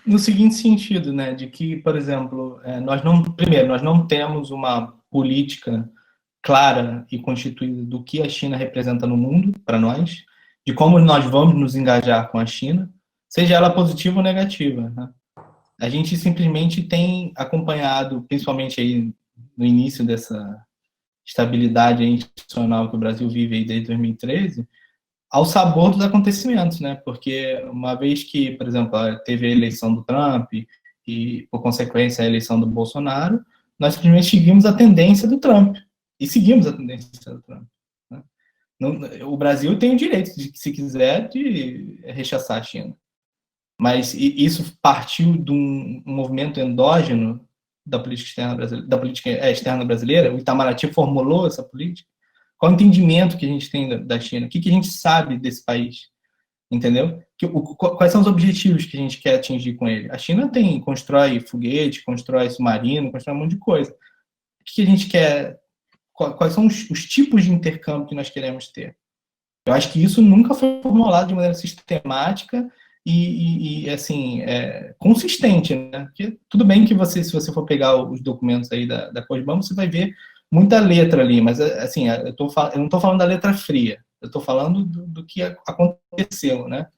No seguinte sentido, né, de que, por exemplo, nós não temos uma política clara e constituída do que a China representa no mundo para nós, de como nós vamos nos engajar com a China, seja ela positiva ou negativa, né? A gente simplesmente tem acompanhado, principalmente aí no início dessa estabilidade institucional que o Brasil vive aí desde 2013, ao sabor dos acontecimentos, né? Porque uma vez que, por exemplo, teve a eleição do Trump e, por consequência, a eleição do Bolsonaro, nós simplesmente seguimos a tendência do Trump. E seguimos a tendência do Trump, né? O Brasil tem o direito, se quiser, de rechaçar a China. Mas isso partiu de um movimento endógeno da política externa brasileira. O Itamaraty formulou essa política. Qual o entendimento que a gente tem da China? O que a gente sabe desse país? Entendeu? Quais são os objetivos que a gente quer atingir com ele? A China constrói foguete, constrói submarino, constrói um monte de coisa. O que a gente quer? Quais são os tipos de intercâmbio que nós queremos ter? Eu acho que isso nunca foi formulado de maneira sistemática e assim, consistente, né? Porque tudo bem que se você for pegar os documentos aí da COSBAM, você vai ver muita letra ali, mas assim, eu não estou falando da letra fria, eu estou falando do que aconteceu, né?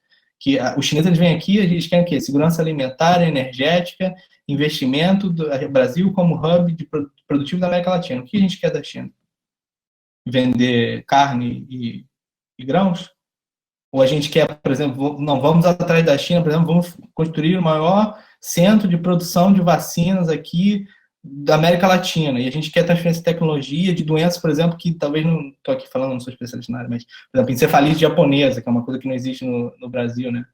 Que os chineses vêm aqui, eles querem o quê? Segurança alimentar, energética, investimento do Brasil como hub produtivo da América Latina. O que a gente quer da China? Vender carne e grãos? Ou a gente quer, por exemplo, não, vamos atrás da China, por exemplo, vamos construir o maior centro de produção de vacinas aqui da América Latina, e a gente quer transferência de tecnologia de doenças, por exemplo, que talvez não estou aqui falando, não sou especialista na área, mas, por exemplo, encefalite japonesa, que é uma coisa que não existe no Brasil, né?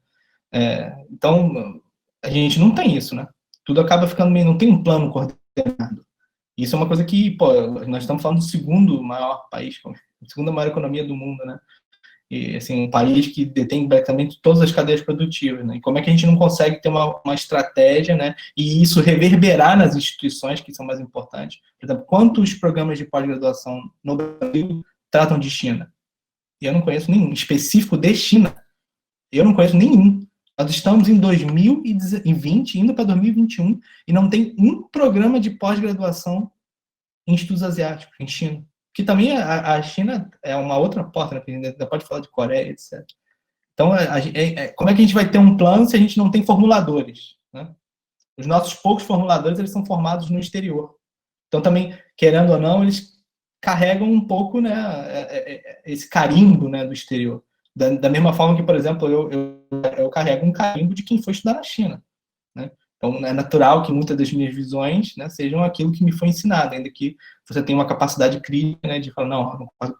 Então, a gente não tem isso, né? Tudo acaba ficando meio, não tem um plano coordenado. Isso é uma coisa que, pô, nós estamos falando do segundo maior país, a segunda maior economia do mundo, né? E, assim, um país que detém praticamente todas as cadeias produtivas, né? E como é que a gente não consegue ter uma estratégia, né? E isso reverberar nas instituições que são mais importantes? Por exemplo, quantos programas de pós-graduação no Brasil tratam de China? E eu não conheço nenhum específico de China. Eu não conheço nenhum. Nós estamos em 2020, indo para 2021, e não tem um programa de pós-graduação em estudos asiáticos, em China. Que também a China é uma outra porta, né? Ainda pode falar de Coreia, etc. Então, como é que a gente vai ter um plano se a gente não tem formuladores, né? Os nossos poucos formuladores, eles são formados no exterior. Então, também, querendo ou não, eles carregam um pouco, né, esse carimbo, né, do exterior. Da mesma forma que, por exemplo, eu carrego um carimbo de quem foi estudar na China, né? Então, é natural que muitas das minhas visões, né, sejam aquilo que me foi ensinado, ainda que você tenha uma capacidade crítica, né, de falar, não, eu não concordo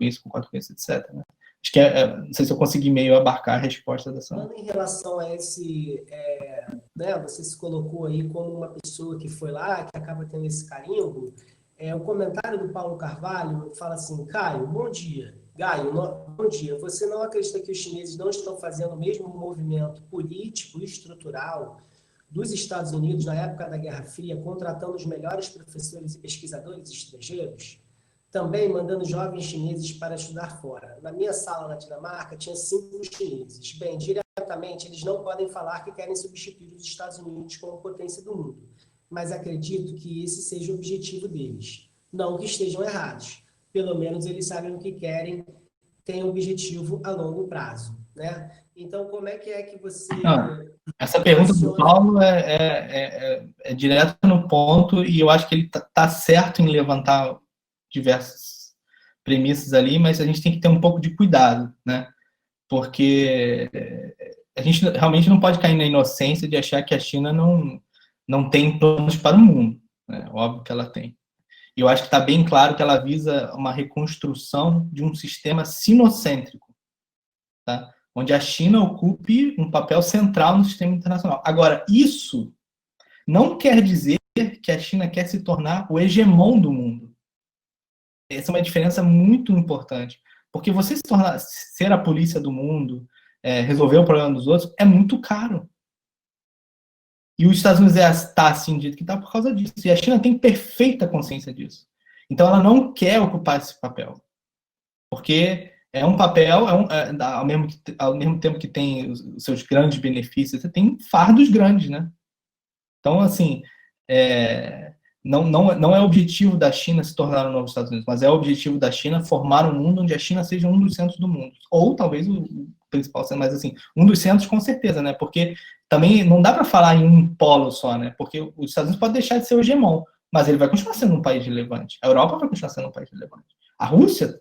com isso, etc. Né? Acho que não sei se eu consegui meio abarcar a resposta dessa. Falando em relação a esse, né, você se colocou aí como uma pessoa que foi lá, que acaba tendo esse carimbo, o comentário do Paulo Carvalho fala assim, Caio, bom dia. Gaio, bom dia. Você não acredita que os chineses não estão fazendo o mesmo movimento político e estrutural dos Estados Unidos na época da Guerra Fria, contratando os melhores professores e pesquisadores estrangeiros? Também mandando jovens chineses para estudar fora. Na minha sala na Dinamarca, tinha 5 chineses. Bem, diretamente, eles não podem falar que querem substituir os Estados Unidos como potência do mundo, mas acredito que esse seja o objetivo deles. Não que estejam errados. Pelo menos eles sabem o que querem, têm um objetivo a longo prazo, né? Então, como é que você... Essa pergunta do Paulo é direto no ponto, e eu acho que ele tá certo em levantar diversas premissas ali, mas a gente tem que ter um pouco de cuidado, né? Porque a gente realmente não pode cair na inocência de achar que a China não tem planos para o mundo, né? Óbvio que ela tem. E eu acho que está bem claro que ela visa uma reconstrução de um sistema sinocêntrico, tá? Onde a China ocupe um papel central no sistema internacional. Agora, isso não quer dizer que a China quer se tornar o hegemon do mundo. Essa é uma diferença muito importante. Porque você ser a polícia do mundo, resolver o problema dos outros, é muito caro. E os Estados Unidos está assim, dito que está por causa disso. E a China tem perfeita consciência disso. Então, ela não quer ocupar esse papel. Porque é um papel, ao mesmo tempo que tem os seus grandes benefícios, você tem fardos grandes, né? Então, assim, não é o objetivo da China se tornar o novo Estados Unidos, mas é o objetivo da China formar um mundo onde a China seja um dos centros do mundo. Ou talvez o principal centro, mas assim, um dos centros com certeza, né? Porque também não dá para falar em um polo só, né? Porque os Estados Unidos pode deixar de ser o hegemon, mas ele vai continuar sendo um país relevante. A Europa vai continuar sendo um país relevante. A Rússia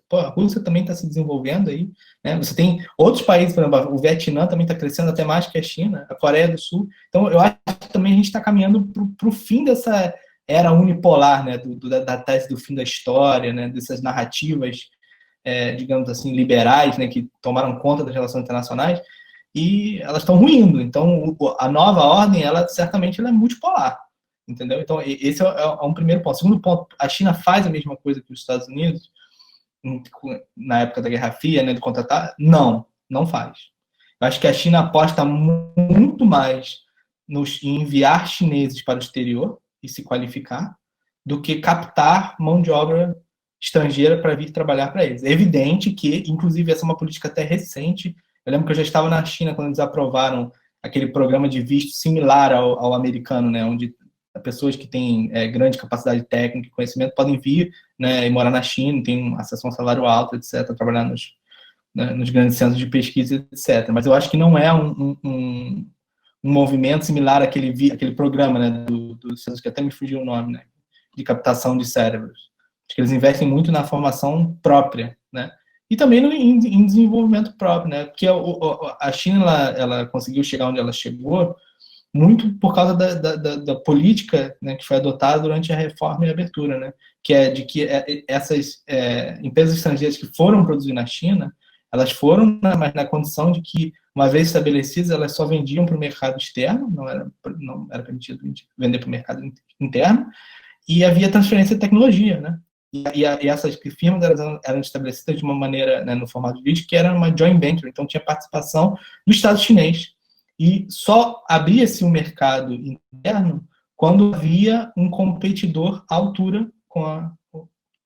também está se desenvolvendo aí, né? Você tem outros países, por exemplo, o Vietnã também está crescendo até mais que a China, a Coreia do Sul. Então, eu acho que também a gente está caminhando para o fim dessa era unipolar, né? Da tese do fim da história, né? Dessas narrativas, digamos assim, liberais, né? Que tomaram conta das relações internacionais e elas estão ruindo. Então, a nova ordem, certamente ela é multipolar, entendeu? Então, esse é um primeiro ponto. Segundo ponto, a China faz a mesma coisa que os Estados Unidos na época da Guerra Fria, né, de contratar? Não faz. Eu acho que a China aposta muito mais em enviar chineses para o exterior e se qualificar do que captar mão de obra estrangeira para vir trabalhar para eles. É evidente que, inclusive, essa é uma política até recente. Eu lembro que eu já estava na China quando eles aprovaram aquele programa de visto similar ao americano, né, onde pessoas que têm grande capacidade técnica e conhecimento podem vir, né, e morar na China, tem acesso a um salário alto, etc., trabalhar nos grandes centros de pesquisa, etc. Mas eu acho que não é um movimento similar àquele programa, né, dos Estados, que até me fugiu o nome, né, de captação de cérebros. Acho que eles investem muito na formação própria, né, e também em desenvolvimento próprio, né, porque a China ela conseguiu chegar onde ela chegou muito por causa da política, né, que foi adotada durante a reforma e a abertura, né, que é de que essas empresas estrangeiras que foram produzir na China, elas foram, mas na condição de que, uma vez estabelecidas, elas só vendiam para o mercado externo, não era permitido vender para o mercado interno, e havia transferência de tecnologia, né, e essas firmas eram estabelecidas de uma maneira, né, no formato de vídeo, que era uma joint venture, então tinha participação do Estado chinês. E só abria-se um mercado interno quando havia um competidor à altura com a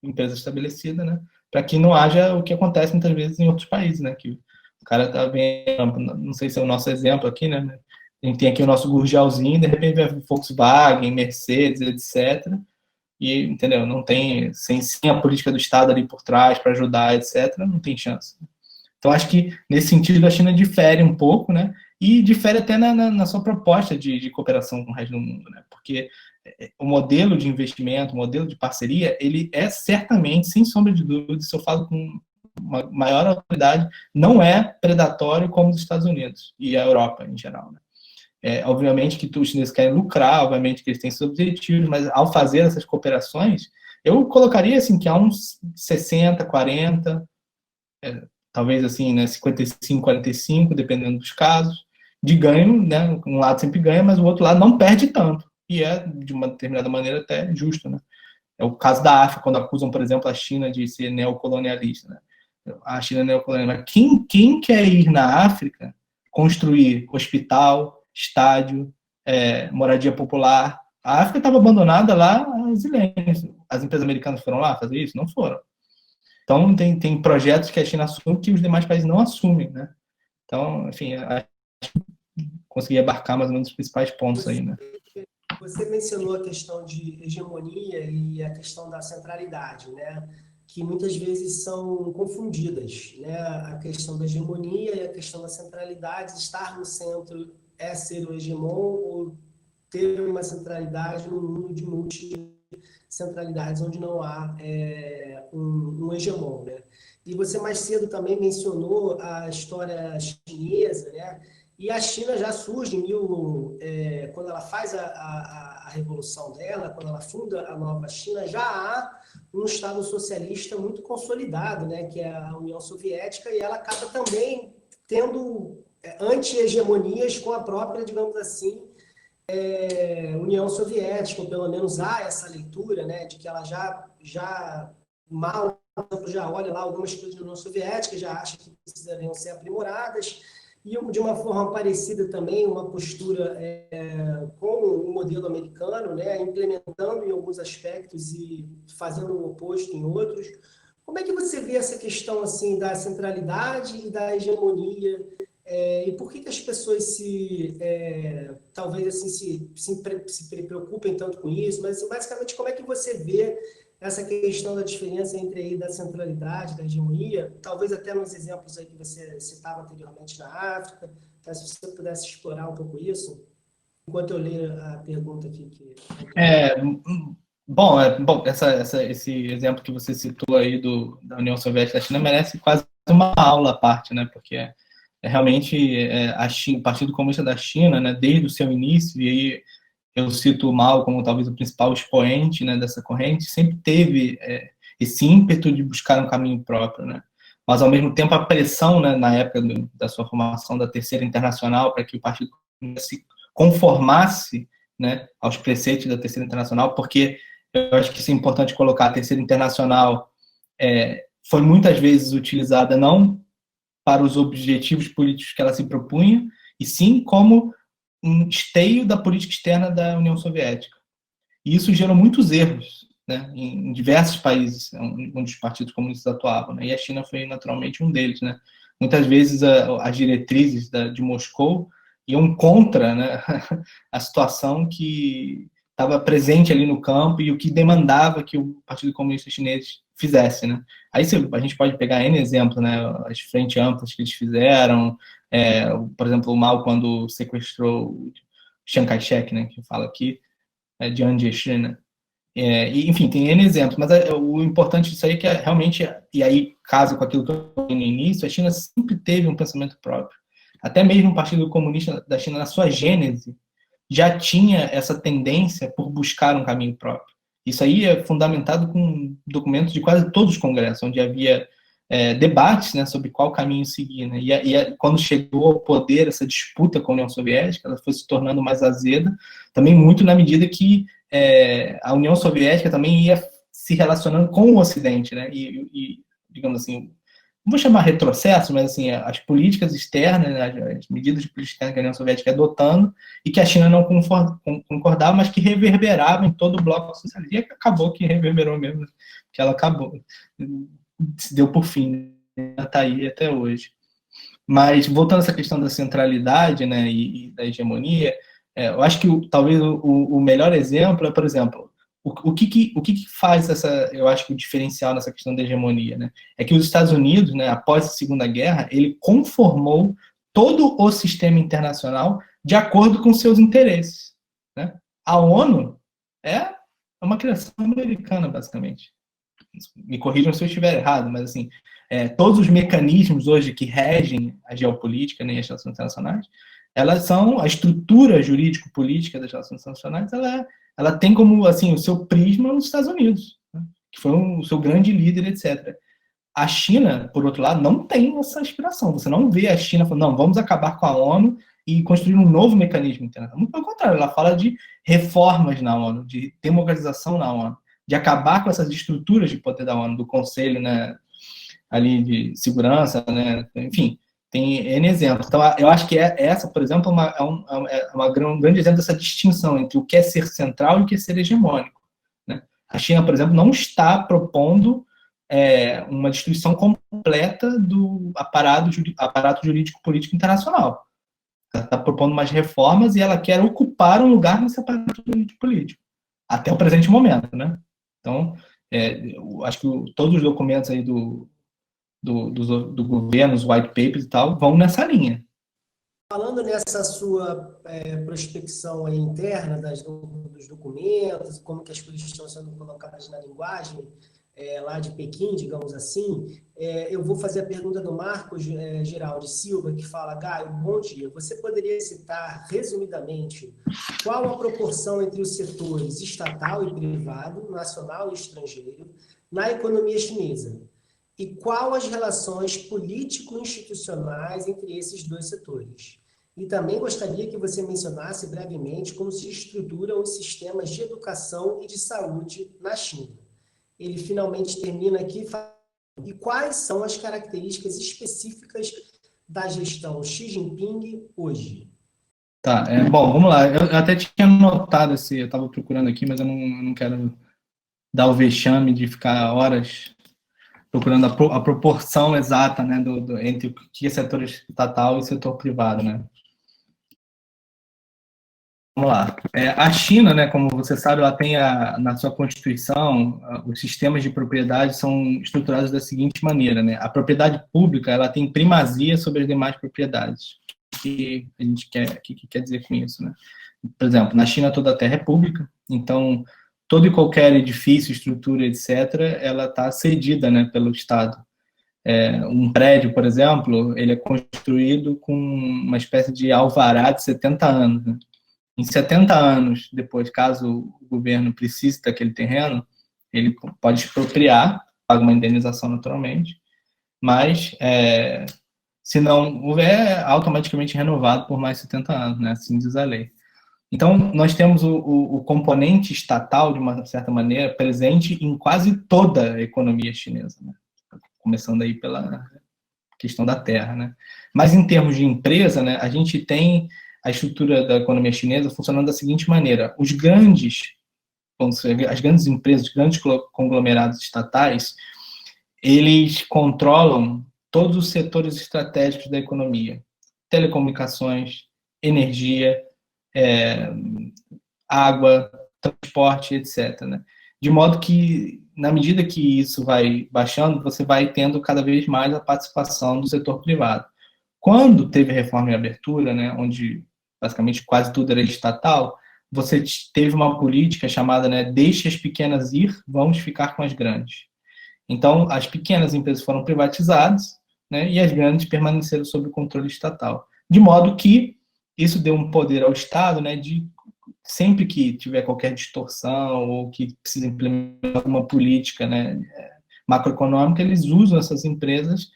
empresa estabelecida, né? Para que não haja o que acontece muitas vezes em outros países, né? Que o cara tá vendo, não sei se é o nosso exemplo aqui, né? A gente tem aqui o nosso Gurgelzinho, de repente vem Volkswagen, Mercedes, etc. E, entendeu? Não tem, sem a política do Estado ali por trás para ajudar, etc., não tem chance. Então, acho que, nesse sentido, a China difere um pouco, né? E difere até na sua proposta de cooperação com o resto do mundo, né? Porque o modelo de investimento, o modelo de parceria, ele é certamente, sem sombra de dúvida, se eu falo com uma maior autoridade, não é predatório como os Estados Unidos e a Europa, em geral, né? Obviamente que os chineses querem lucrar, obviamente que eles têm seus objetivos, mas ao fazer essas cooperações, eu colocaria assim que há uns 60, 40, talvez assim, né, 55, 45, dependendo dos casos, de ganho, né? Um lado sempre ganha, mas o outro lado não perde tanto. E de uma determinada maneira, até justo, né? É o caso da África, quando acusam, por exemplo, a China de ser neocolonialista, né? A China é neocolonialista. Quem quer ir na África construir hospital, estádio, moradia popular? A África estava abandonada lá há zilênios. As empresas americanas foram lá fazer isso? Não foram. Então, tem projetos que a China assume que os demais países não assumem, né? Então, enfim, acho que consegui abarcar mais ou menos os principais pontos aí, né? Você mencionou a questão de hegemonia e a questão da centralidade, né? Que muitas vezes são confundidas, né? A questão da hegemonia e a questão da centralidade, estar no centro é ser o hegemon ou ter uma centralidade no mundo de multicentralidades onde não há um hegemon, né? E você mais cedo também mencionou a história chinesa, né? E a China já surge quando ela faz a revolução dela, quando ela funda a nova China, já há um Estado socialista muito consolidado, né, que é a União Soviética, e ela acaba também tendo anti-hegemonias com a própria, digamos assim, União Soviética, ou pelo menos há essa leitura, né, de que ela já olha lá algumas coisas da União Soviética, já acha que precisariam ser aprimoradas, e de uma forma parecida também, uma postura com o modelo americano, né, implementando em alguns aspectos e fazendo o oposto em outros. Como é que você vê essa questão assim, da centralidade e da hegemonia? E por que as pessoas talvez assim, se preocupem tanto com isso? Mas assim, basicamente, como é que você vê essa questão da diferença entre aí da centralidade, da hegemonia, talvez até nos exemplos aí que você citava anteriormente na África, tá? Se você pudesse explorar um pouco isso, enquanto eu leio a pergunta aqui. Bom, esse exemplo que você citou aí da União Soviética e da China merece quase uma aula à parte, né? Porque realmente o Partido Comunista da China, né, desde o seu início, e aí eu cito o Mao como talvez o principal expoente, né, dessa corrente, sempre teve esse ímpeto de buscar um caminho próprio, né? Mas, ao mesmo tempo, a pressão, né, na época da sua formação da Terceira Internacional, para que o Partido Comunista se conformasse, né, aos preceitos da Terceira Internacional, porque eu acho que isso é importante colocar, a Terceira Internacional foi muitas vezes utilizada não para os objetivos políticos que ela se propunha, e sim como um esteio da política externa da União Soviética. E isso gerou muitos erros, né, em diversos países onde os partidos comunistas atuavam, né, e a China foi naturalmente um deles, né. Muitas vezes as diretrizes de Moscou iam contra, né, a situação que estava presente ali no campo e o que demandava que o Partido Comunista Chinês fizesse, né. Aí a gente pode pegar N exemplos, né, as frentes amplas que eles fizeram, por exemplo, o Mao quando sequestrou o Chiang Kai-shek, né, que fala aqui, Jiang Jiechi, né. Enfim, tem N exemplos, mas o importante disso aí é que realmente, e aí casa com aquilo que eu falei no início, a China sempre teve um pensamento próprio. Até mesmo o Partido Comunista da China, na sua gênese, já tinha essa tendência por buscar um caminho próprio. Isso aí é fundamentado com documentos de quase todos os congressos, onde havia debates, né, sobre qual caminho seguir, né? E quando chegou ao poder essa disputa com a União Soviética, ela foi se tornando mais azeda, também muito na medida que a União Soviética também ia se relacionando com o Ocidente, né? E digamos assim, não vou chamar retrocesso, mas assim, as políticas externas, né, as medidas de política externa que a União Soviética ia adotando e que a China não concordava, mas que reverberavam em todo o bloco socialista. E acabou que reverberou mesmo, que ela acabou, se deu por fim, está aí até hoje. Mas, voltando a essa questão da centralidade, né, e da hegemonia, eu acho que talvez o melhor exemplo é, por exemplo, o que faz eu acho que o diferencial nessa questão da hegemonia, né, é que os Estados Unidos, né, após a Segunda Guerra, ele conformou todo o sistema internacional de acordo com seus interesses, né? A ONU é uma criação americana, basicamente. Me corrijam se eu estiver errado, mas assim, todos os mecanismos hoje que regem a geopolítica, né, e as relações internacionais, elas são, a estrutura jurídico-política das relações internacionais, ela tem como, assim, o seu prisma os Estados Unidos, né, que foi o seu grande líder, etc. A China, por outro lado, não tem essa aspiração. Você não vê a China falando, não, vamos acabar com a ONU e construir um novo mecanismo internacional. Muito pelo contrário, ela fala de reformas na ONU, de democratização na ONU, de acabar com essas estruturas de poder da ONU, do Conselho, né, ali de segurança, né, enfim, tem N exemplos. Então, eu acho que essa, por exemplo, um grande exemplo dessa distinção entre o que é ser central e o que é ser hegemônico, né? A China, por exemplo, não está propondo uma destruição completa do aparato jurídico-político internacional. Ela está propondo umas reformas e ela quer ocupar um lugar nesse aparato jurídico-político, até o presente momento, né? Então, eu acho que todos os documentos aí do governo, os white papers e tal, vão nessa linha. Falando nessa sua prospecção aí interna dos documentos, como que as coisas estão sendo colocadas na linguagem lá de Pequim, digamos assim, eu vou fazer a pergunta do Marcos Geraldo Silva, que fala: Gaio, bom dia, você poderia citar, resumidamente, qual a proporção entre os setores estatal e privado, nacional e estrangeiro, na economia chinesa? E qual as relações político-institucionais entre esses dois setores? E também gostaria que você mencionasse brevemente como se estruturam os sistemas de educação e de saúde na China. Ele finalmente termina aqui falando: e quais são as características específicas da gestão Xi Jinping hoje? Tá, bom, vamos lá. Eu até tinha notado eu estava procurando aqui, mas eu não quero dar o vexame de ficar horas procurando a proporção exata, né, entre o que é setor estatal e setor privado, né. Vamos lá. A China, né, como você sabe, ela tem na sua Constituição, os sistemas de propriedade são estruturados da seguinte maneira, né? A propriedade pública, ela tem primazia sobre as demais propriedades. O que a gente quer dizer com isso, né? Por exemplo, na China toda a terra é pública, então todo e qualquer edifício, estrutura, etc., ela está cedida, né, pelo Estado. Um prédio, por exemplo, ele é construído com uma espécie de alvará de 70 anos, né? Em 70 anos depois, caso o governo precise daquele terreno, ele pode expropriar, paga uma indenização naturalmente, mas se não houver, é automaticamente renovado por mais 70 anos, né? Assim diz a lei. Então, nós temos o componente estatal, de uma certa maneira, presente em quase toda a economia chinesa, né? Começando aí pela questão da terra, né? Mas em termos de empresa, né, a gente tem a estrutura da economia chinesa funcionando da seguinte maneira: as grandes empresas, os grandes conglomerados estatais, eles controlam todos os setores estratégicos da economia: telecomunicações, energia, água, transporte, etc., né? De modo que, na medida que isso vai baixando, você vai tendo cada vez mais a participação do setor privado. Quando teve a reforma e abertura, né, onde basicamente quase tudo era estatal, você teve uma política chamada, né, deixe as pequenas ir, vamos ficar com as grandes. Então, as pequenas empresas foram privatizadas, né, e as grandes permaneceram sob o controle estatal. De modo que isso deu um poder ao Estado, né, de sempre que tiver qualquer distorção ou que precisa implementar alguma política, né, macroeconômica, eles usam essas empresas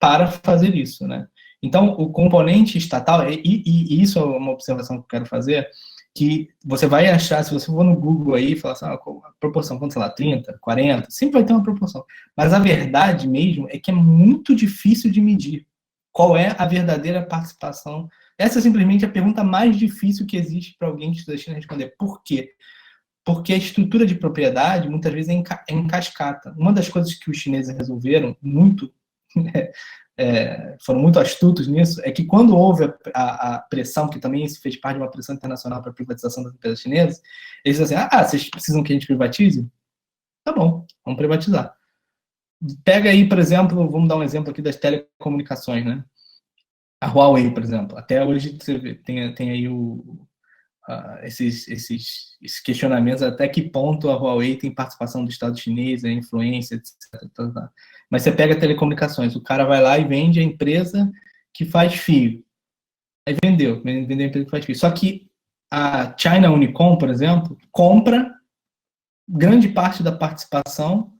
para fazer isso, né. Então, o componente estatal, e isso é uma observação que eu quero fazer, que você vai achar, se você for no Google aí, falar assim, a proporção, quanto, sei lá, 30, 40, sempre vai ter uma proporção. Mas a verdade mesmo é que é muito difícil de medir qual é a verdadeira participação. Essa é simplesmente a pergunta mais difícil que existe para alguém que estuda a China responder. Por quê? Porque a estrutura de propriedade, muitas vezes, é em cascata. Uma das coisas que os chineses resolveram muito, foram muito astutos nisso, é que quando houve a pressão, que também isso fez parte de uma pressão internacional para a privatização das empresas chinesas, eles disseram assim, vocês precisam que a gente privatize? Tá bom, vamos privatizar. Pega aí, por exemplo, vamos dar um exemplo aqui das telecomunicações, né? A Huawei, por exemplo, até hoje você vê, tem aí esses questionamentos, até que ponto a Huawei tem participação do Estado chinês, a influência, etc. Mas você pega telecomunicações, o cara vai lá e vende a empresa que faz fio. Aí vendeu a empresa que faz fio. Só que a China Unicom, por exemplo, compra grande parte da participação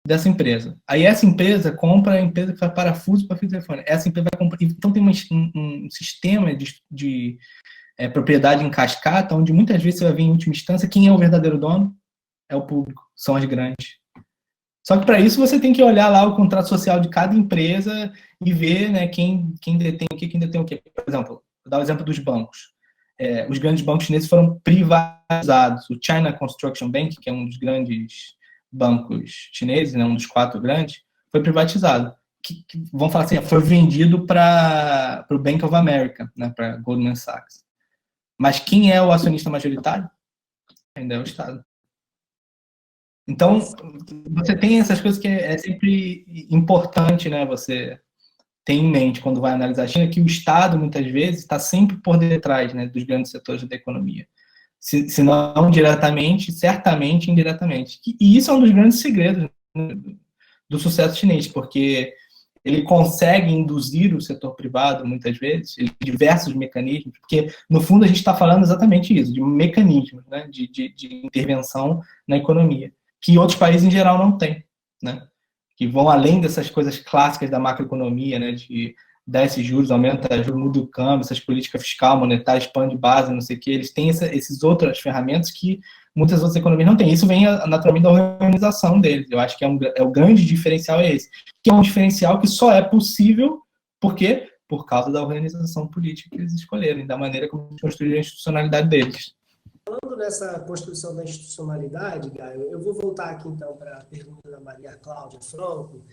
dessa empresa. Aí essa empresa compra a empresa que faz parafuso para fio de telefone. Essa empresa vai comprar. Então tem um sistema de propriedade em cascata, onde muitas vezes você vai ver em última instância quem é o verdadeiro dono? É o público, são as grandes. Só que para isso você tem que olhar lá o contrato social de cada empresa e ver, né, quem detém o que, quem detém o que. Por exemplo, vou dar o exemplo dos bancos. Os grandes bancos chineses foram privatizados. O China Construction Bank, que é um dos grandes bancos chineses, né, um dos 4 grandes, foi privatizado. Vamos falar assim, foi vendido para o Bank of America, né, para Goldman Sachs. Mas quem é o acionista majoritário? Ainda é o Estado. Então, você tem essas coisas que é sempre importante, né, você ter em mente quando vai analisar a China, que o Estado, muitas vezes, está sempre por detrás, né, dos grandes setores da economia. Se não diretamente, certamente indiretamente. E isso é um dos grandes segredos, né, do sucesso chinês, porque ele consegue induzir o setor privado, muitas vezes, diversos mecanismos, porque, no fundo, a gente está falando exatamente isso, de mecanismos, né, de intervenção na economia, que outros países, em geral, não têm, né, que vão além dessas coisas clássicas da macroeconomia, né, de desce juros, aumenta juros, muda o câmbio, essas políticas fiscal, monetária, expande base, não sei o que, eles têm esses outras ferramentas que muitas outras economias não têm. Isso vem naturalmente da organização deles. Eu acho que o grande diferencial é esse, que é um diferencial que só é possível, por quê? Por causa da organização política que eles escolheram, da maneira como construíram a institucionalidade deles. Falando nessa construção da institucionalidade, Gaio, eu vou voltar aqui então para a pergunta da Maria Cláudia Franco,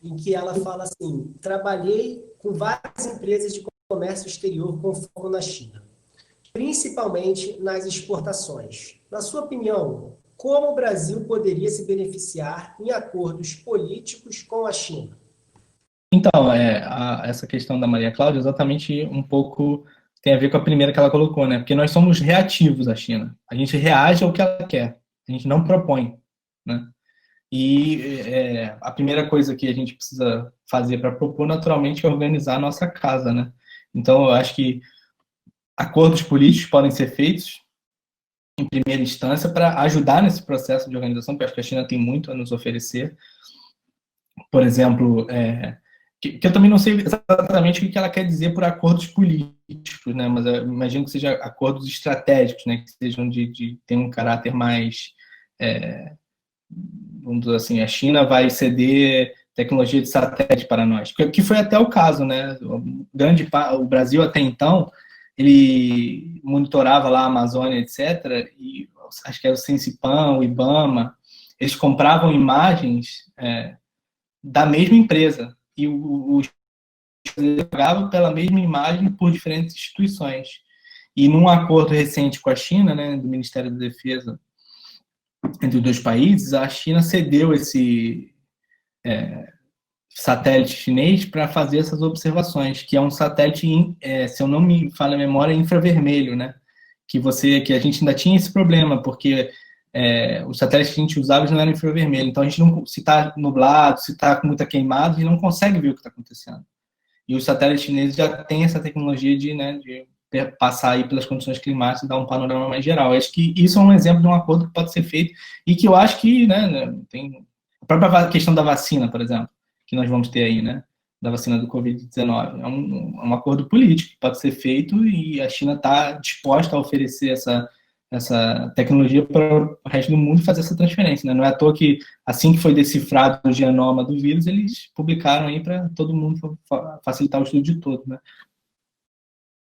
em que ela fala assim: trabalhei com várias empresas de comércio exterior com foco na China, principalmente nas exportações. Na sua opinião, como o Brasil poderia se beneficiar em acordos políticos com a China? Então, essa questão da Maria Cláudia exatamente um pouco tem a ver com a primeira que ela colocou, né? Porque nós somos reativos à China. A gente reage ao que ela quer. A gente não propõe, né? E a primeira coisa que a gente precisa fazer para propor, naturalmente, é organizar a nossa casa, né? Então, eu acho que acordos políticos podem ser feitos em primeira instância para ajudar nesse processo de organização, porque acho que a China tem muito a nos oferecer. Por exemplo, que eu também não sei exatamente o que ela quer dizer por acordos políticos, né? Mas eu imagino que sejam acordos estratégicos, né? Que sejam de ter um caráter mais, vamos dizer assim, a China vai ceder tecnologia de satélite para nós, que foi até o caso, né? O Brasil até então ele monitorava lá a Amazônia, etc. E acho que era o Sensipan, o IBAMA, eles compravam imagens da mesma empresa e os pagavam pela mesma imagem por diferentes instituições. E num acordo recente com a China, né, do Ministério da Defesa entre os dois países, a China cedeu esse satélite chinês para fazer essas observações, que é um satélite, se eu não me falha a memória, infravermelho, né? Que a gente ainda tinha esse problema, porque os satélites que a gente usava não eram infravermelho, então a gente não, se está nublado, se está com muita queimada, a gente não consegue ver o que está acontecendo. E os satélites chineses já têm essa tecnologia de passar aí pelas condições climáticas e dar um panorama mais geral. Eu acho que isso é um exemplo de um acordo que pode ser feito e que eu acho que, né, tem a própria questão da vacina, por exemplo, que nós vamos ter aí, né, da vacina do Covid-19. É um acordo político que pode ser feito e a China está disposta a oferecer essa tecnologia para o resto do mundo fazer essa transferência, né? Não é à toa que, assim que foi decifrado o genoma do vírus, eles publicaram aí para todo mundo facilitar o estudo de todo, né?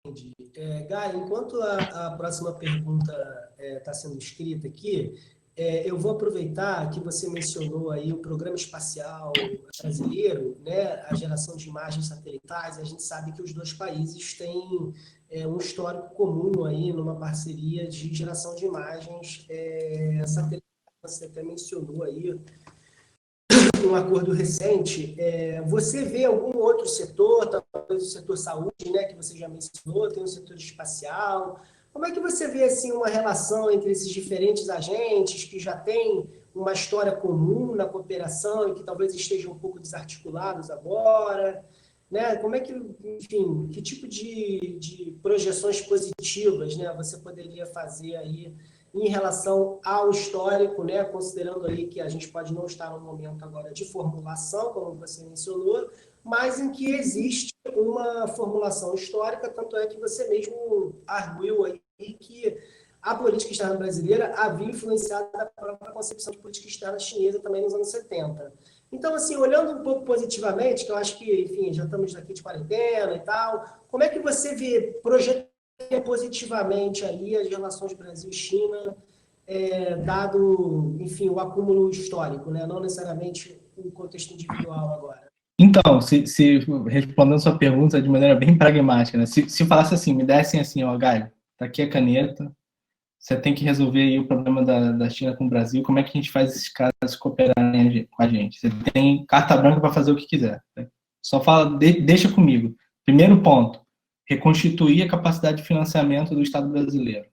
Entendi. Gaio, enquanto a próxima pergunta está sendo escrita aqui, eu vou aproveitar que você mencionou aí o Programa Espacial Brasileiro, né, a geração de imagens satelitais. A gente sabe que os dois países têm um histórico comum aí numa parceria de geração de imagens satelitais. Você até mencionou aí um acordo recente. Você vê algum outro setor, talvez o setor saúde, né, que você já mencionou, tem o setor espacial. Como é que você vê assim, uma relação entre esses diferentes agentes que já têm uma história comum na cooperação e que talvez estejam um pouco desarticulados agora? né? Como é que, enfim, que tipo de projeções positivas, né, você poderia fazer aí em relação ao histórico, né, considerando aí que a gente pode não estar no momento agora de formulação, como você mencionou, mas em que existe uma formulação histórica, tanto é que você mesmo arguiu aí que a política externa brasileira havia influenciado a própria concepção de política externa chinesa também nos anos 70. Então, assim, olhando um pouco positivamente, que eu acho que, enfim, já estamos aqui de quarentena e tal, como é que você vê, projeta positivamente aí as relações Brasil e China, dado, enfim, o acúmulo histórico, né? Não necessariamente o contexto individual agora? Então, se respondendo sua pergunta de maneira bem pragmática, né? Se falasse assim, me dessem assim, ó, Gaio, tá aqui a caneta, você tem que resolver aí o problema da China com o Brasil, como é que a gente faz esses caras cooperarem com a gente? Você tem carta branca para fazer o que quiser. Né? Só fala, deixa comigo. Primeiro ponto, reconstituir a capacidade de financiamento do Estado brasileiro.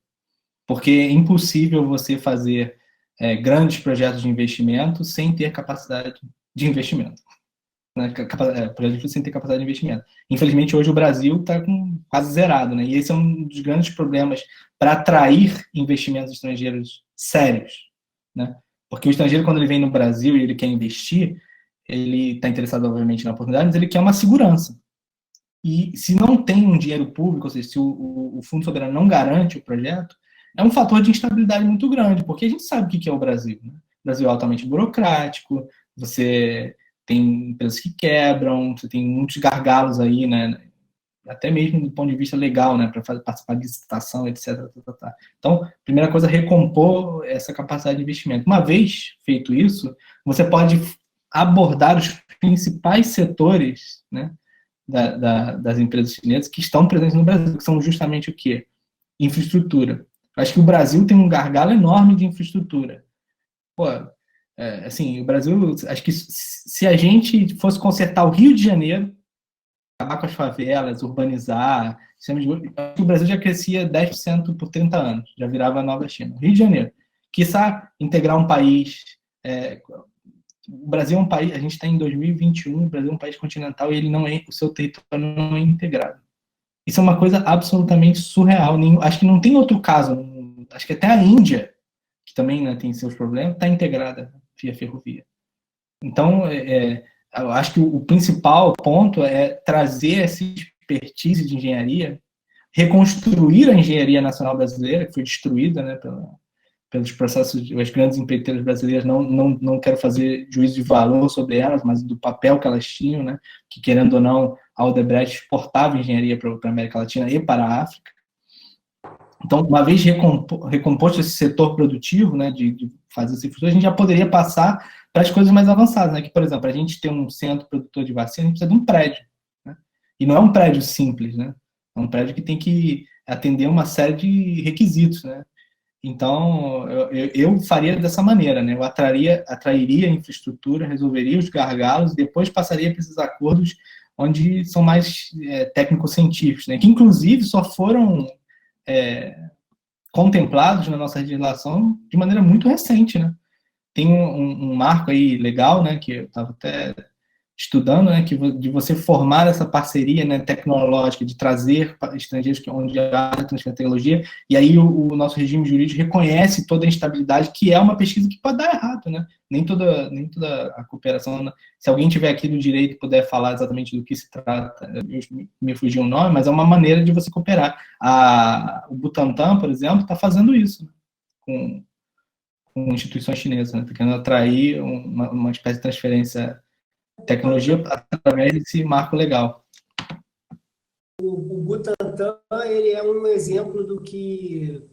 Porque é impossível você fazer grandes projetos de investimento sem ter capacidade de investimento. Né? Projetos sem ter capacidade de investimento. Infelizmente, hoje o Brasil está quase zerado, né? E esse é um dos grandes problemas para atrair investimentos estrangeiros sérios, né? Porque o estrangeiro, quando ele vem no Brasil e ele quer investir, ele está interessado, obviamente, na oportunidade, mas ele quer uma segurança. E se não tem um dinheiro público, ou seja, se o Fundo Soberano não garante o projeto, é um fator de instabilidade muito grande, porque a gente sabe o que é o Brasil, né? O Brasil é altamente burocrático, você tem empresas que quebram, você tem muitos gargalos aí, né? Até mesmo do ponto de vista legal, né? Para participar de licitação, etc. Então, primeira coisa, recompor essa capacidade de investimento. Uma vez feito isso, você pode abordar os principais setores, né? Das empresas chinesas que estão presentes no Brasil, que são justamente o quê? Infraestrutura. Acho que o Brasil tem um gargalo enorme de infraestrutura. Pô, assim, o Brasil, acho que se a gente fosse consertar o Rio de Janeiro, acabar com as favelas, urbanizar, acho que o Brasil já crescia 10% por 30 anos, já virava a nova China. Rio de Janeiro, quiçá integrar um país. O Brasil é um país, a gente está em 2021, o Brasil é um país continental e ele não é, o seu território não é integrado. Isso é uma coisa absolutamente surreal. Acho que não tem outro caso. Acho que até a Índia, que também, né, tem seus problemas, está integrada via ferrovia. Então, eu acho que o principal ponto é trazer essa expertise de engenharia, reconstruir a engenharia nacional brasileira, que foi destruída, né, pelos processos, as grandes empreiteiras brasileiras, não quero fazer juízo de valor sobre elas, mas do papel que elas tinham, né, que, querendo ou não, a Odebrecht exportava engenharia para a América Latina e para a África. Então, uma vez recomposto esse setor produtivo, né, de fazer esse futuro, a gente já poderia passar para as coisas mais avançadas, né, que, por exemplo, para a gente ter um centro produtor de vacina, a gente precisa de um prédio, né, e não é um prédio simples, né, é um prédio que tem que atender uma série de requisitos, né. Então, eu faria dessa maneira, né? Eu atrairia a infraestrutura, resolveria os gargalos e depois passaria para esses acordos onde são mais técnico-científicos, né? Que, inclusive, só foram contemplados na nossa legislação de maneira muito recente, né? Tem um marco aí legal, né? Que eu estava até estudando, né, de você formar essa parceria, né, tecnológica, de trazer estrangeiros onde há transferência de tecnologia, e aí o nosso regime jurídico reconhece toda a instabilidade, que é uma pesquisa que pode dar errado, né? Nem toda a cooperação, se alguém tiver aqui do direito e puder falar exatamente do que se trata, me fugiu o nome, mas é uma maneira de você cooperar. O Butantan, por exemplo, está fazendo isso, né, com instituições chinesas, né? Está querendo atrair uma espécie de transferência tecnologia através desse marco legal. O Butantan, ele é um exemplo do que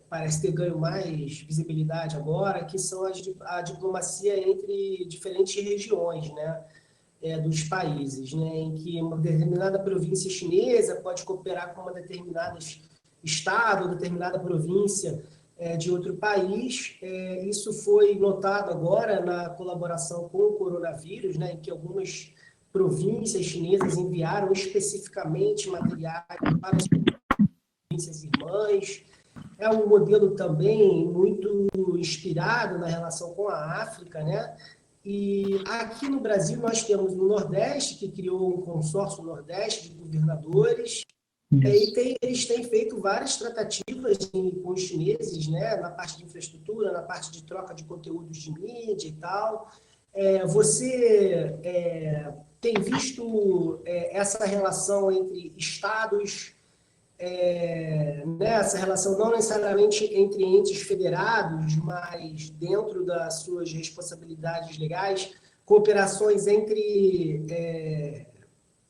parece ter ganho mais visibilidade agora, que são a diplomacia entre diferentes regiões, né, dos países, né, em que uma determinada província chinesa pode cooperar com uma determinada estado, determinada província de outro país. Isso foi notado agora na colaboração com o coronavírus, né, em que algumas províncias chinesas enviaram especificamente materiais para as províncias irmãs. É um modelo também muito inspirado na relação com a África, né? E aqui no Brasil nós temos o Nordeste, que criou um consórcio Nordeste de governadores, eles têm feito várias tratativas com os chineses, né, na parte de infraestrutura, na parte de troca de conteúdos de mídia e tal. Você tem visto essa relação entre estados, né, essa relação não necessariamente entre entes federados, mas dentro das suas responsabilidades legais, cooperações entre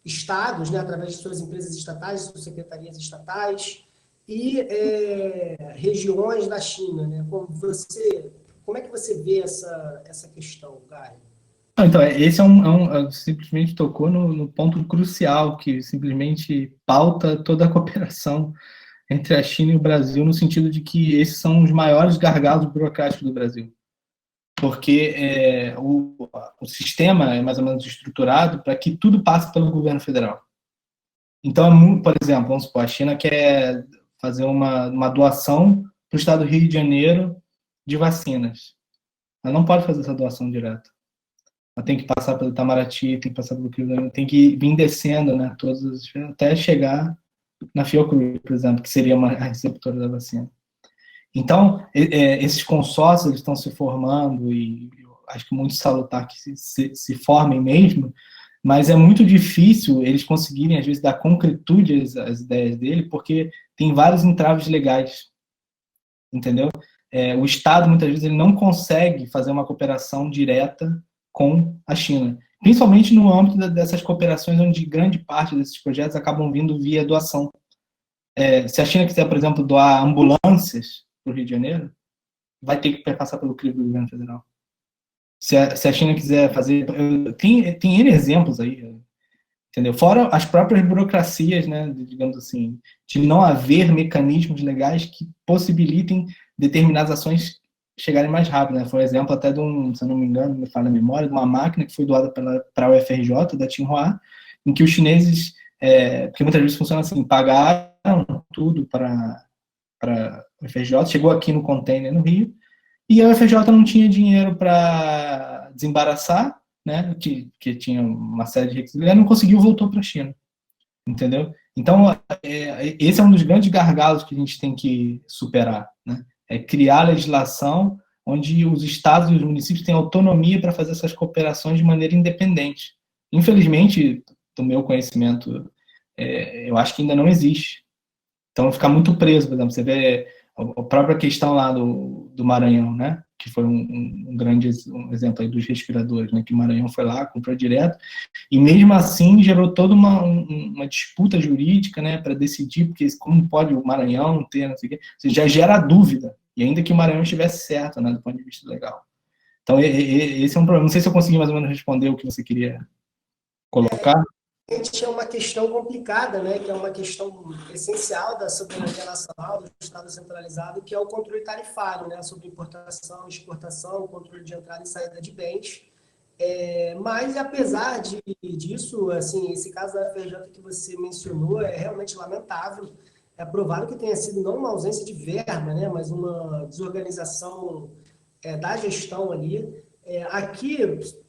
estados, né, através de suas empresas estatais, suas secretarias estatais, e regiões da China, né? Como é que você vê essa questão, Gaio? Então, esse simplesmente tocou no ponto crucial, que simplesmente pauta toda a cooperação entre a China e o Brasil, no sentido de que esses são os maiores gargalos burocráticos do Brasil. Porque o sistema é mais ou menos estruturado para que tudo passe pelo governo federal. Então, por exemplo, vamos supor, a China quer fazer uma doação para o estado do Rio de Janeiro de vacinas. Ela não pode fazer essa doação direta. Ela tem que passar pelo Itamaraty, tem que passar pelo Rio, tem que vir descendo, né, até chegar na Fiocruz, por exemplo, que seria a receptora da vacina. Então, esses consórcios eles estão se formando, e eu acho que muito salutar que se formem mesmo, mas é muito difícil eles conseguirem, às vezes, dar concretude às ideias dele, porque tem vários entraves legais, entendeu? O Estado, muitas vezes, ele não consegue fazer uma cooperação direta com a China, principalmente no âmbito dessas cooperações, onde grande parte desses projetos acabam vindo via doação. Se a China quiser, por exemplo, doar ambulâncias para o Rio de Janeiro, vai ter que passar pelo crivo do governo federal. Se a China quiser fazer... Tem N exemplos aí, entendeu? Fora as próprias burocracias, né, digamos assim, de não haver mecanismos legais que possibilitem determinadas ações chegarem mais rápido, né? Foi um exemplo até de se eu não me engano, me fala a memória, de uma máquina que foi doada para a UFRJ, da Tsinghua, em que os chineses, porque muitas vezes funciona assim, pagaram tudo para a UFRJ, chegou aqui no container no Rio, e a UFRJ não tinha dinheiro para desembaraçar, né, que tinha uma série de requisitos, não conseguiu, voltou para a China, entendeu? Então, esse é um dos grandes gargalos que a gente tem que superar, né? É criar legislação onde os estados e os municípios têm autonomia para fazer essas cooperações de maneira independente. Infelizmente, do meu conhecimento, eu acho que ainda não existe. Então, fica muito preso, por exemplo, você vê a própria questão lá do Maranhão, né? Que foi um grande exemplo aí dos respiradores, né? Que o Maranhão foi lá, comprou direto, e mesmo assim gerou toda uma disputa jurídica, né? Para decidir, porque como pode o Maranhão ter, não sei o quê, você já gera dúvida, e ainda que o Maranhão estivesse certo, né? Do ponto de vista legal. Então, esse é um problema. Não sei se eu consegui mais ou menos responder o que você queria colocar. É uma questão complicada, né, que é uma questão essencial da soberania nacional, do Estado centralizado, que é o controle tarifário, né, sobre importação, exportação, controle de entrada e saída de bens. Mas, apesar disso, assim, esse caso da FRJ que você mencionou é realmente lamentável. É provável que tenha sido não uma ausência de verba, né, mas uma desorganização da gestão ali. Aqui,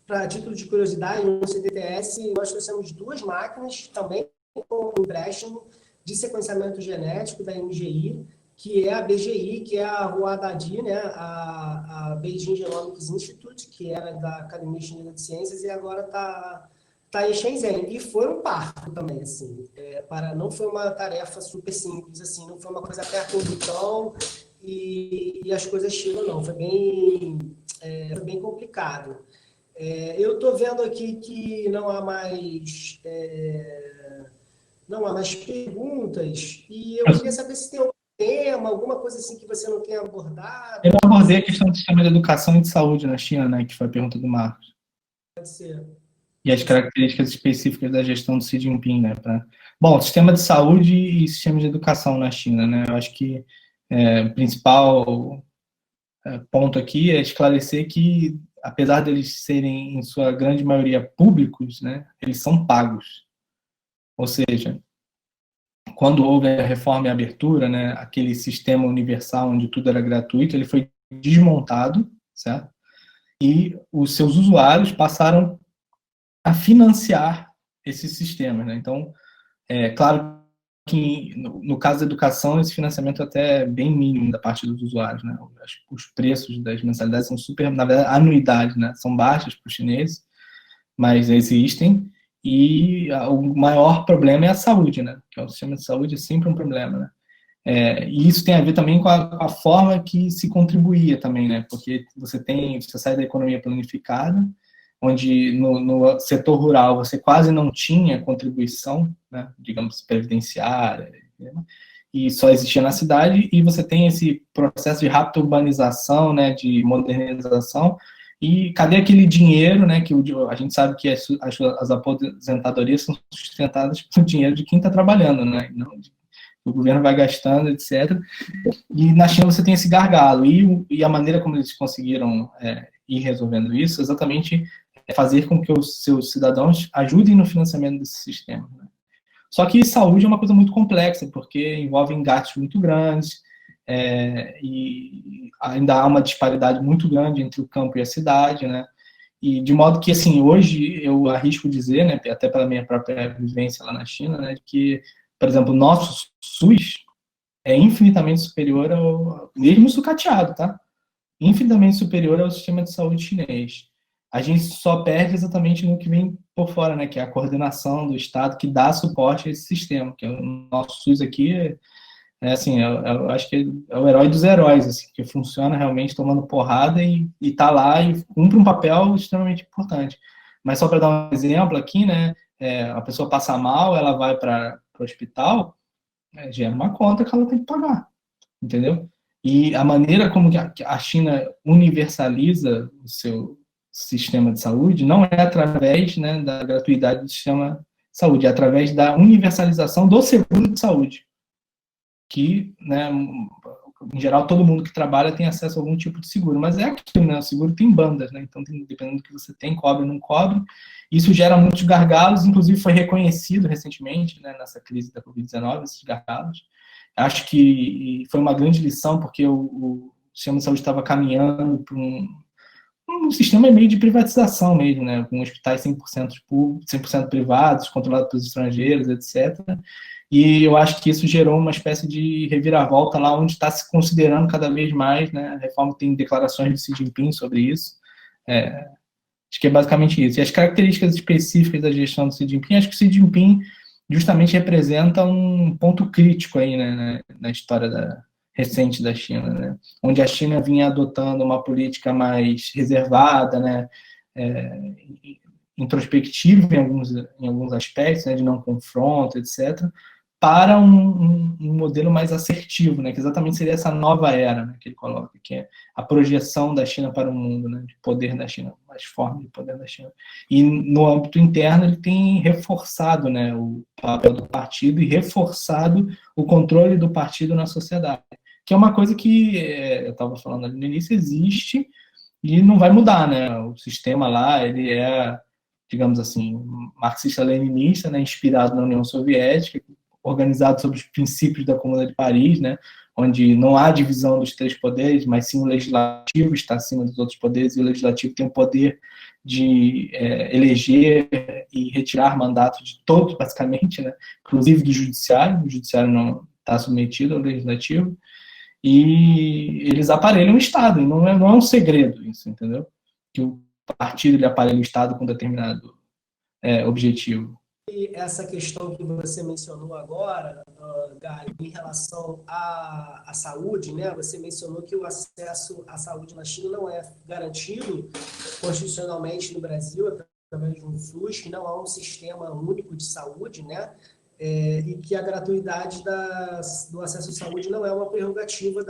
para título de curiosidade, no CTTS, nós trouxemos 2 máquinas, também com empréstimo de sequenciamento genético da MGI, que é a BGI, que é a Rua Dadi, né, a Beijing Genomics Institute, que era da Academia Chinesa de Ciências, e agora está em Shenzhen. E foi um parto também, assim. Não foi uma tarefa super simples, assim, não foi uma coisa aperta um botão e as coisas chegam, não. Foi bem complicado. Eu estou vendo aqui que não há mais perguntas, e eu queria saber se tem algum tema, alguma coisa assim que você não tenha abordado. Eu não abordei a questão do sistema de educação e de saúde na China, né, que foi a pergunta do Marcos. Pode ser. E as características específicas da gestão do Xi Jinping, né? Bom, sistema de saúde e sistema de educação na China, né? Eu acho que o principal ponto aqui é esclarecer que, apesar deles serem, em sua grande maioria, públicos, né, eles são pagos. Ou seja, quando houve a reforma e a abertura, né, aquele sistema universal onde tudo era gratuito, ele foi desmontado, certo? e os seus usuários passaram a financiar esses sistemas, né? Então, claro que no caso da educação, esse financiamento até é bem mínimo da parte dos usuários, né? Os preços das mensalidades são super, na verdade, anuidade, né? São baixas para os chineses, mas existem, e o maior problema é a saúde, né? Que o sistema de saúde é sempre um problema, né? E isso tem a ver também com a forma que se contribuía também, né? Porque você sai da economia planificada, onde no setor rural você quase não tinha contribuição, né? Digamos, previdenciária, né? E só existia na cidade, e você tem esse processo de rápida urbanização, né? De modernização, e cadê aquele dinheiro, né? Que a gente sabe que as aposentadorias são sustentadas pelo dinheiro de quem está trabalhando, né? Não o governo vai gastando, etc. E na China você tem esse gargalo, e a maneira como eles conseguiram ir resolvendo isso, exatamente fazer com que os seus cidadãos ajudem no financiamento desse sistema, né? Só que saúde é uma coisa muito complexa, porque envolve gastos muito grandes, e ainda há uma disparidade muito grande entre o campo e a cidade, né? E de modo que, assim, hoje eu arrisco dizer, né, até pela minha própria vivência lá na China, né, que, por exemplo, o nosso SUS é infinitamente superior mesmo sucateado, tá? Infinitamente superior ao sistema de saúde chinês. A gente só perde exatamente no que vem por fora, né, que é a coordenação do Estado que dá suporte a esse sistema, que é o nosso SUS aqui, assim, eu acho que é o herói dos heróis, assim, que funciona realmente tomando porrada e tá lá e cumpre um papel extremamente importante. Mas só para dar um exemplo aqui, né, a pessoa passa mal, ela vai para o hospital, gera uma conta que ela tem que pagar, entendeu? E a maneira como que a China universaliza o seu sistema de saúde não é através, né, da gratuidade do sistema de saúde, é através da universalização do seguro de saúde, que, né, em geral, todo mundo que trabalha tem acesso a algum tipo de seguro, mas é aquilo, né, o seguro tem bandas, né, então, dependendo do que você tem, cobre ou não cobre, isso gera muitos gargalos, inclusive foi reconhecido recentemente, né, nessa crise da Covid-19, esses gargalos. Acho que foi uma grande lição, porque o sistema de saúde estava caminhando para um sistema meio de privatização mesmo, né, com hospitais 100% privados, controlados pelos estrangeiros, etc., e eu acho que isso gerou uma espécie de reviravolta lá onde está se considerando cada vez mais, né? A reforma tem declarações de Xi Jinping sobre isso. Acho que é basicamente isso. E as características específicas da gestão do Xi Jinping, acho que o Xi Jinping justamente representa um ponto crítico aí, né, na história recente da China, né? Onde a China vinha adotando uma política mais reservada, né? Introspectiva em alguns aspectos, né, de não confronto, etc., para um modelo mais assertivo, né, que exatamente seria essa nova era, né, que ele coloca, que é a projeção da China para o mundo, né, de poder da China, mais forma de poder da China. E no âmbito interno ele tem reforçado, né, o papel do partido e reforçado o controle do partido na sociedade, que é uma coisa que, eu estava falando ali no início, existe e não vai mudar, né, o sistema lá, ele digamos assim, marxista-leninista, né, inspirado na União Soviética, organizado sobre os princípios da Comuna de Paris, né, onde não há divisão dos três poderes, mas sim o legislativo está acima dos outros poderes, e o legislativo tem o poder de eleger e retirar mandatos de todos, basicamente, né, inclusive do judiciário. O judiciário não está submetido ao legislativo, e eles aparelham o Estado, e não é um segredo isso, entendeu? Que o partido ele aparelha o Estado com determinado objetivo. E essa questão que você mencionou agora, Gali, em relação à saúde, né? Você mencionou que o acesso à saúde na China não é garantido constitucionalmente no Brasil, através de um SUS, que não há um sistema único de saúde, né? E que a gratuidade do acesso à saúde não é uma prerrogativa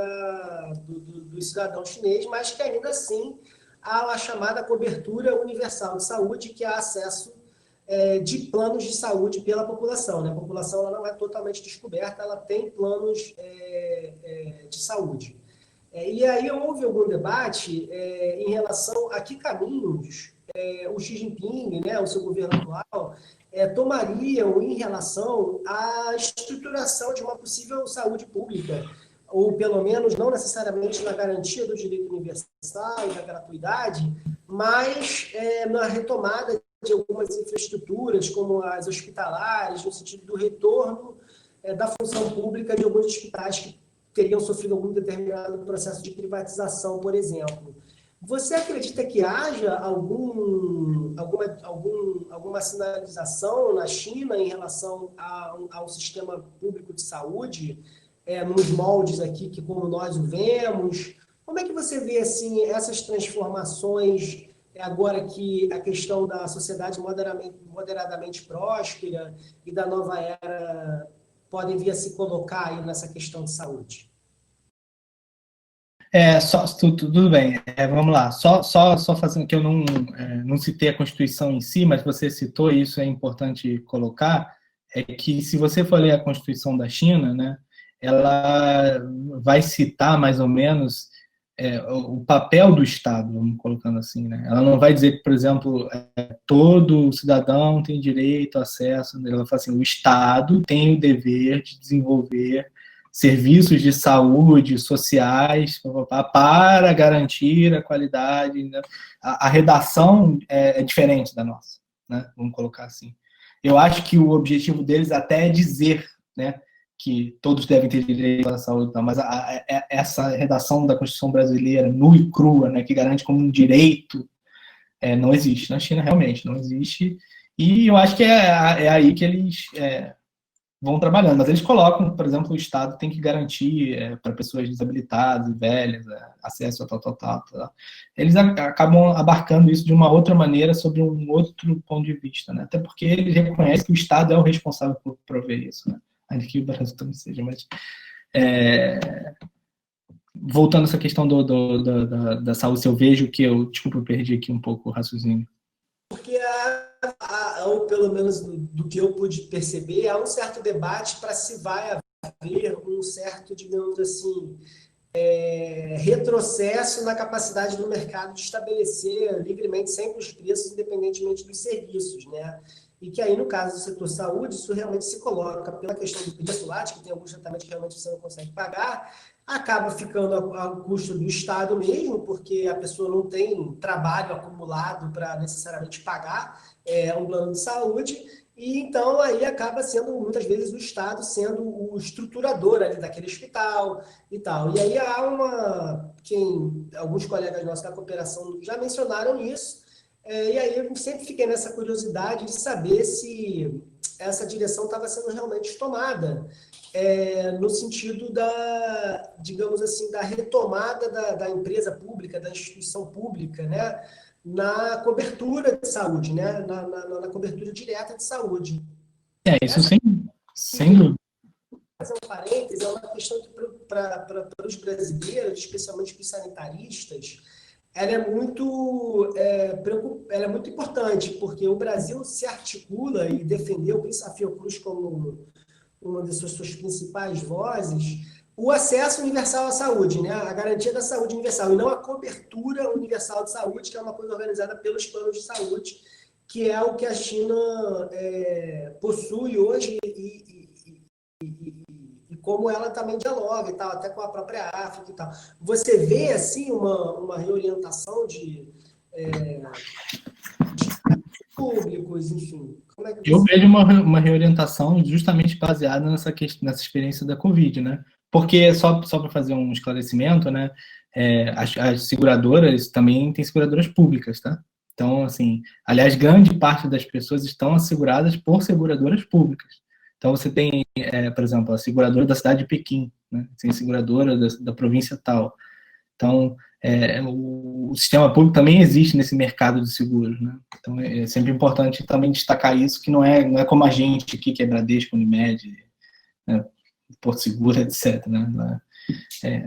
do cidadão chinês, mas que ainda assim há a chamada cobertura universal de saúde, que há acesso de planos de saúde pela população, né? A população ela não é totalmente descoberta, ela tem planos de saúde. E aí houve algum debate em relação a que caminhos o Xi Jinping, né, o seu governo atual, tomariam em relação à estruturação de uma possível saúde pública, ou pelo menos não necessariamente na garantia do direito universal e da gratuidade, mas na retomada de algumas infraestruturas, como as hospitalares, no sentido do retorno da função pública de alguns hospitais que teriam sofrido algum determinado processo de privatização, por exemplo. Você acredita que haja alguma sinalização na China em relação ao sistema público de saúde, nos moldes aqui que como nós o vemos? Como é que você vê assim, essas transformações agora que a questão da sociedade moderadamente próspera e da nova era podem vir a se colocar aí nessa questão de saúde? Tudo bem. Vamos lá. Só fazendo que eu não citei a Constituição em si, mas você citou, e isso é importante colocar, é que se você for ler a Constituição da China, né, ela vai citar mais ou menos o papel do Estado, vamos colocando assim, né? Ela não vai dizer que, por exemplo, todo cidadão tem direito, acesso, ela fala assim, o Estado tem o dever de desenvolver serviços de saúde sociais para garantir a qualidade, né? A redação é diferente da nossa, né? Vamos colocar assim. Eu acho que o objetivo deles até é dizer, né, que todos devem ter direito à saúde, mas essa redação da Constituição brasileira, nua e crua, né, que garante como um direito, não existe. Na China, realmente, não existe. E eu acho que é aí que eles vão trabalhando. Mas eles colocam, por exemplo, o Estado tem que garantir para pessoas desabilitadas e velhas acesso a tal. Eles acabam abarcando isso de uma outra maneira, sobre um outro ponto de vista, né? Até porque eles reconhecem que o Estado é o responsável por prover isso, né? Ainda que o Brasil também seja, mas voltando a essa questão da saúde, se eu vejo que desculpa, eu perdi aqui um pouco o raciocínio. Porque ou pelo menos do que eu pude perceber, há um certo debate para se vai haver um certo, digamos assim, retrocesso na capacidade do mercado de estabelecer livremente sempre os preços, independentemente dos serviços, né? E que aí, no caso do setor saúde, isso realmente se coloca pela questão do preço lá, que tem alguns tratamentos que realmente você não consegue pagar, acaba ficando ao custo do Estado mesmo, porque a pessoa não tem trabalho acumulado para necessariamente pagar um plano de saúde, e então aí acaba sendo, muitas vezes, o Estado sendo o estruturador ali daquele hospital e tal. E aí há alguns colegas nossos da cooperação já mencionaram isso, e aí eu sempre fiquei nessa curiosidade de saber se essa direção estava sendo realmente tomada, no sentido digamos assim, da retomada da empresa pública, da instituição pública, né, na cobertura de saúde, né, na cobertura direta de saúde. Isso sem dúvida. Fazer um parênteses, é uma questão que para os brasileiros, especialmente para os sanitaristas, ela é muito importante, porque o Brasil se articula e defendeu a Fiocruz como uma das suas principais vozes, o acesso universal à saúde, né? A garantia da saúde universal, e não a cobertura universal de saúde, que é uma coisa organizada pelos planos de saúde, que é o que a China possui hoje e como ela também dialoga e tal, até com a própria África e tal. Você vê, assim, uma reorientação de públicos, enfim? Como é que Eu vejo uma reorientação justamente baseada nessa experiência da Covid, né? Porque, só para fazer um esclarecimento, né, as seguradoras também têm seguradoras públicas, tá? Então, assim, aliás, grande parte das pessoas estão asseguradas por seguradoras públicas. Então, você tem, por exemplo, a seguradora da cidade de Pequim, né? Tem a seguradora da província tal. Então, o sistema público também existe nesse mercado de seguros, né? Então, é sempre importante também destacar isso, que não é como a gente aqui, que é Bradesco, Unimed, né, Porto Seguro, etc., né?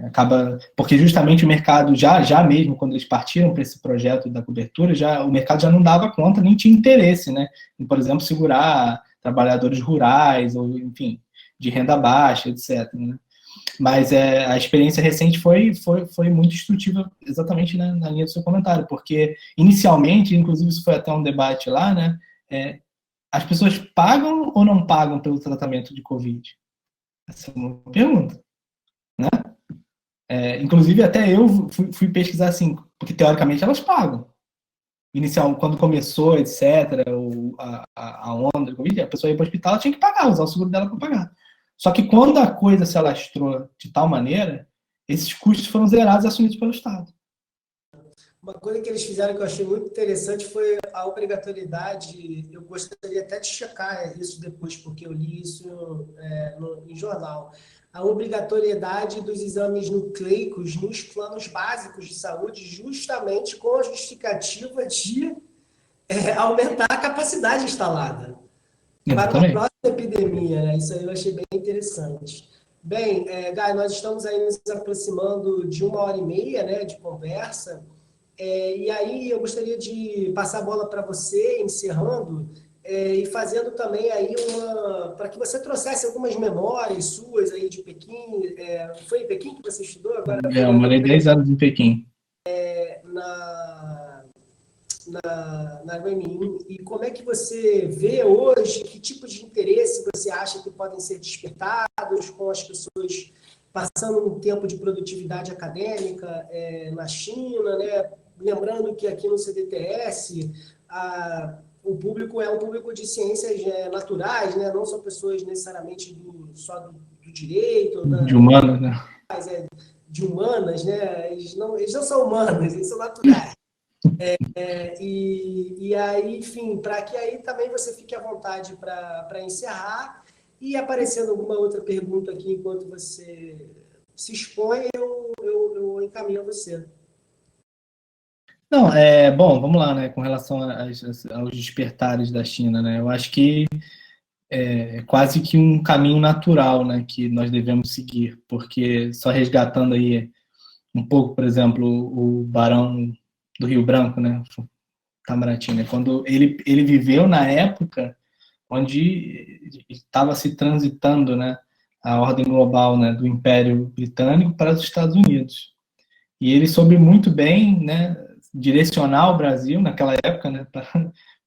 Acaba, porque justamente o mercado, já mesmo quando eles partiram para esse projeto da cobertura, o mercado já não dava conta, nem tinha interesse, né, em, por exemplo, segurar trabalhadores rurais, ou, enfim, de renda baixa, etc., né? Mas a experiência recente foi muito instrutiva, exatamente na linha do seu comentário, porque inicialmente, inclusive isso foi até um debate lá, né, as pessoas pagam ou não pagam pelo tratamento de Covid? Essa é uma pergunta, né? Inclusive até eu fui pesquisar assim, porque teoricamente elas pagam, inicial, quando começou, etc., a onda do Covid, a pessoa ia para o hospital, ela tinha que pagar, usar o seguro dela para pagar. Só que quando a coisa se alastrou de tal maneira, esses custos foram zerados e assumidos pelo Estado. Uma coisa que eles fizeram que eu achei muito interessante foi a obrigatoriedade. Eu gostaria até de checar isso depois, porque eu li isso em jornal. A obrigatoriedade dos exames nucleicos nos planos básicos de saúde, justamente com a justificativa de aumentar a capacidade instalada para uma próxima epidemia, né? Isso aí eu achei bem interessante. Bem, Gai, nós estamos aí nos aproximando de 1h30, né, de conversa. E aí eu gostaria de passar a bola para você, encerrando, e fazendo também aí para que você trouxesse algumas memórias suas aí de Pequim. Foi em Pequim que você estudou? Agora eu morei 10 anos em Pequim. Na UEM. E como é que você vê hoje, que tipo de interesse você acha que podem ser despertados com as pessoas passando um tempo de produtividade acadêmica na China, né? Lembrando que aqui no CDTS o público é um público de ciências naturais, né? Não são pessoas necessariamente só do direito, de humanas, né? De humanas, né? Eles não são humanas, eles são naturais. E aí, enfim, para que aí também você fique à vontade para encerrar e aparecendo alguma outra pergunta aqui enquanto você se expõe, eu encaminho a você. Não, bom, vamos lá, né? Com relação aos despertares da China, né? Eu acho que é quase que um caminho natural, né? Que nós devemos seguir, porque só resgatando aí um pouco, por exemplo, o Barão do Rio Branco, né? Itamaraty, né? Quando ele viveu na época onde estava se transitando, né? A ordem global, né? Do Império Britânico para os Estados Unidos. E ele soube muito bem, né? Direcionar o Brasil naquela época, né,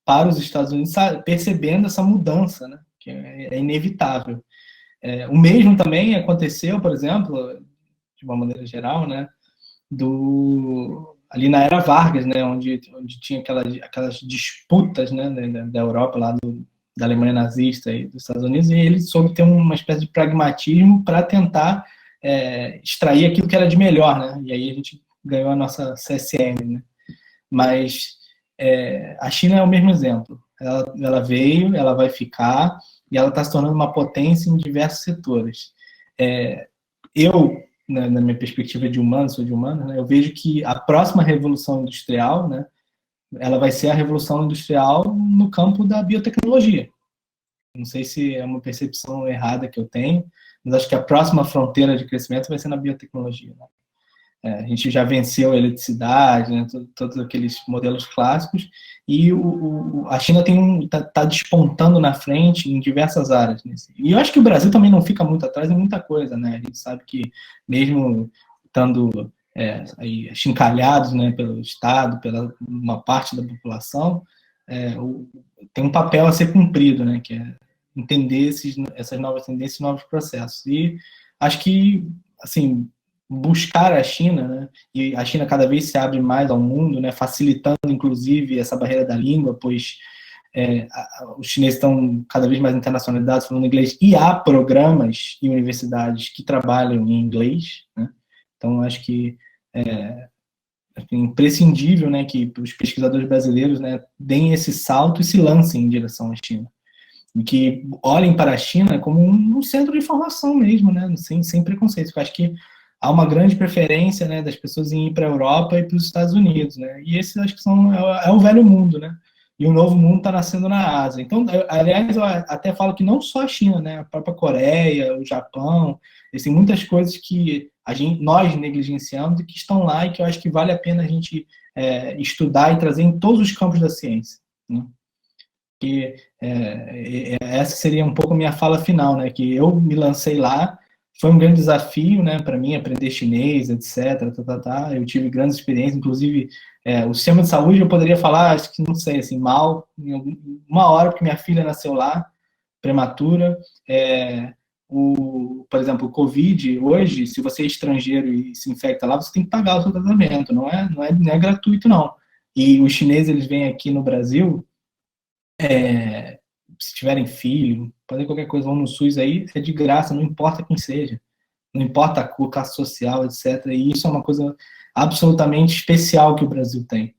para os Estados Unidos, percebendo essa mudança, né, que é inevitável. O mesmo também aconteceu, por exemplo, de uma maneira geral, né, ali na era Vargas, né, onde tinha aquelas disputas, né, da Europa, lá da Alemanha nazista e dos Estados Unidos, e ele soube ter uma espécie de pragmatismo para tentar extrair aquilo que era de melhor, né, e aí a gente ganhou a nossa CSN, né. Mas a China é o mesmo exemplo. Ela veio, ela vai ficar, e ela está se tornando uma potência em diversos setores. Eu, na minha perspectiva de humano, sou de humano, né, eu vejo que a próxima revolução industrial, né, ela vai ser a revolução industrial no campo da biotecnologia. Não sei se é uma percepção errada que eu tenho, mas acho que a próxima fronteira de crescimento vai ser na biotecnologia, né? A gente já venceu a eletricidade, né, todos aqueles modelos clássicos, e a China está despontando na frente em diversas áreas. E eu acho que o Brasil também não fica muito atrás em muita coisa, né? A gente sabe que, mesmo estando aí achincalhados, né, pelo Estado, pela uma parte da população, tem um papel a ser cumprido, né, que é entender essas novas tendências, novos processos. E acho que, assim, buscar a China, né, e a China cada vez se abre mais ao mundo, né, facilitando, inclusive, essa barreira da língua, pois os chineses estão cada vez mais internacionalizados, falando inglês, e há programas e universidades que trabalham em inglês, né, então acho que é imprescindível, né, que os pesquisadores brasileiros, né, deem esse salto e se lancem em direção à China, e que olhem para a China como um centro de informação mesmo, né, sem preconceito. Eu acho que há uma grande preferência, né, das pessoas em ir para a Europa e para os Estados Unidos, né, e esses acho que é o velho mundo, né, e o novo mundo está nascendo na Ásia. Então, aliás, eu até falo que não só a China, né, a própria Coreia, o Japão, existem muitas coisas que nós negligenciamos e que estão lá e que eu acho que vale a pena a gente estudar e trazer em todos os campos da ciência, né? Que essa seria um pouco a minha fala final, né, que eu me lancei lá. Foi um grande desafio, né, para mim, aprender chinês, etc. Eu tive grandes experiências, inclusive o sistema de saúde eu poderia falar, acho que não sei, assim, mal, em uma hora, porque minha filha nasceu lá, prematura. Por exemplo, o Covid, hoje, se você é estrangeiro e se infecta lá, você tem que pagar o seu tratamento, não é gratuito, não. e os chineses eles vêm aqui no Brasil, se tiverem filho, fazer qualquer coisa, vão no SUS aí, é de graça, não importa quem seja, não importa a cor, classe social, etc. E isso é uma coisa absolutamente especial que o Brasil tem.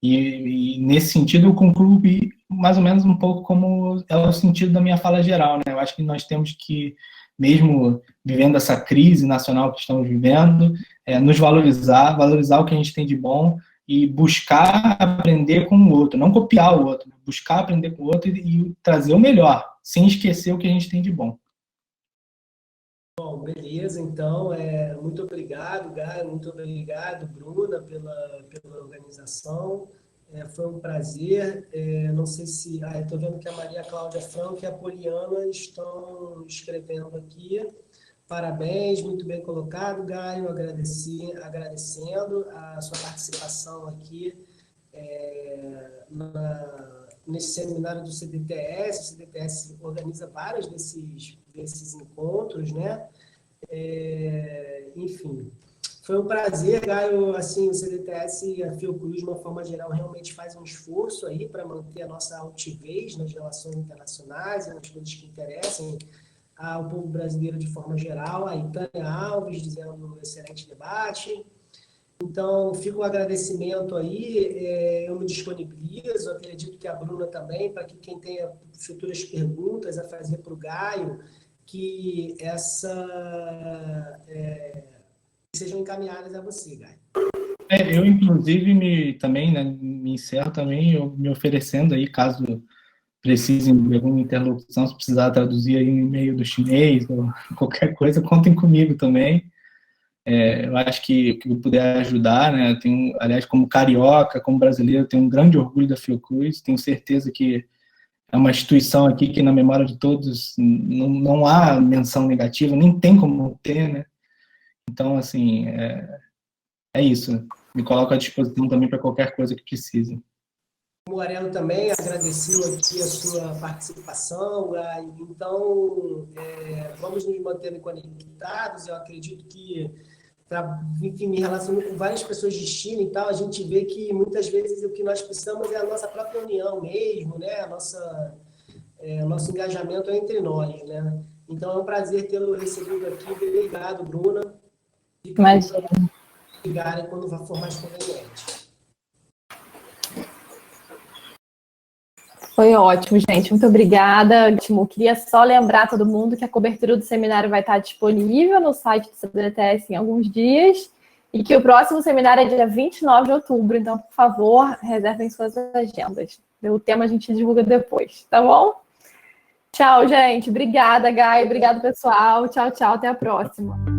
E nesse sentido eu concluo mais ou menos um pouco como é o sentido da minha fala geral, né? Eu acho que nós temos que, mesmo vivendo essa crise nacional que estamos vivendo, nos valorizar o que a gente tem de bom e buscar aprender com o outro, não copiar o outro, buscar aprender com o outro e trazer o melhor, sem esquecer o que a gente tem de bom. Bom, beleza, então, muito obrigado, Gaio, muito obrigado, Bruna, pela organização. Foi um prazer. Não sei se... estou vendo que a Maria Cláudia Franco e a Poliana estão escrevendo aqui. Parabéns, muito bem colocado, Gaio, agradecendo a sua participação aqui nesse seminário do CDTS. O CDTS organiza vários desses encontros, né? Enfim, foi um prazer, Gaio. Assim, o CDTS e a Fiocruz, de uma forma geral, realmente faz um esforço aí para manter a nossa altivez nas relações internacionais e nas coisas que interessam ao povo brasileiro de forma geral. A Itânia Alves dizendo um excelente debate. Então, fica um agradecimento aí, eu me disponibilizo, acredito que a Bruna também, para que quem tenha futuras perguntas a fazer para o Gaio, que sejam encaminhadas a você, Gaio. Eu, inclusive, também, né, me encerro também eu me oferecendo aí, caso precisem de alguma interlocução, se precisar traduzir aí um e-mail do chinês ou qualquer coisa, contem comigo também. Eu acho que eu puder ajudar, né? Aliás, como carioca, como brasileiro, tenho um grande orgulho da Fiocruz, tenho certeza que é uma instituição aqui que na memória de todos não há menção negativa, nem tem como ter, né? Então, assim, é isso. Me coloco à disposição também para qualquer coisa que precise. O Moreno também agradeceu aqui a sua participação. Então, vamos nos manter conectados. Eu acredito que, enfim, me relaciono com várias pessoas de Chile e tal, a gente vê que muitas vezes o que nós precisamos é a nossa própria união mesmo, né? Nosso engajamento é entre nós, né? Então, é um prazer tê-lo recebido aqui. Obrigado, Bruna. Obrigado quando for mais conveniente. Foi ótimo, gente. Muito obrigada. Queria só lembrar todo mundo que a cobertura do seminário vai estar disponível no site do CDTS em alguns dias e que o próximo seminário é dia 29 de outubro. Então, por favor, reservem suas agendas. O tema a gente divulga depois, tá bom? Tchau, gente. Obrigada, Gaio. Obrigado, pessoal. Tchau, tchau. Até a próxima.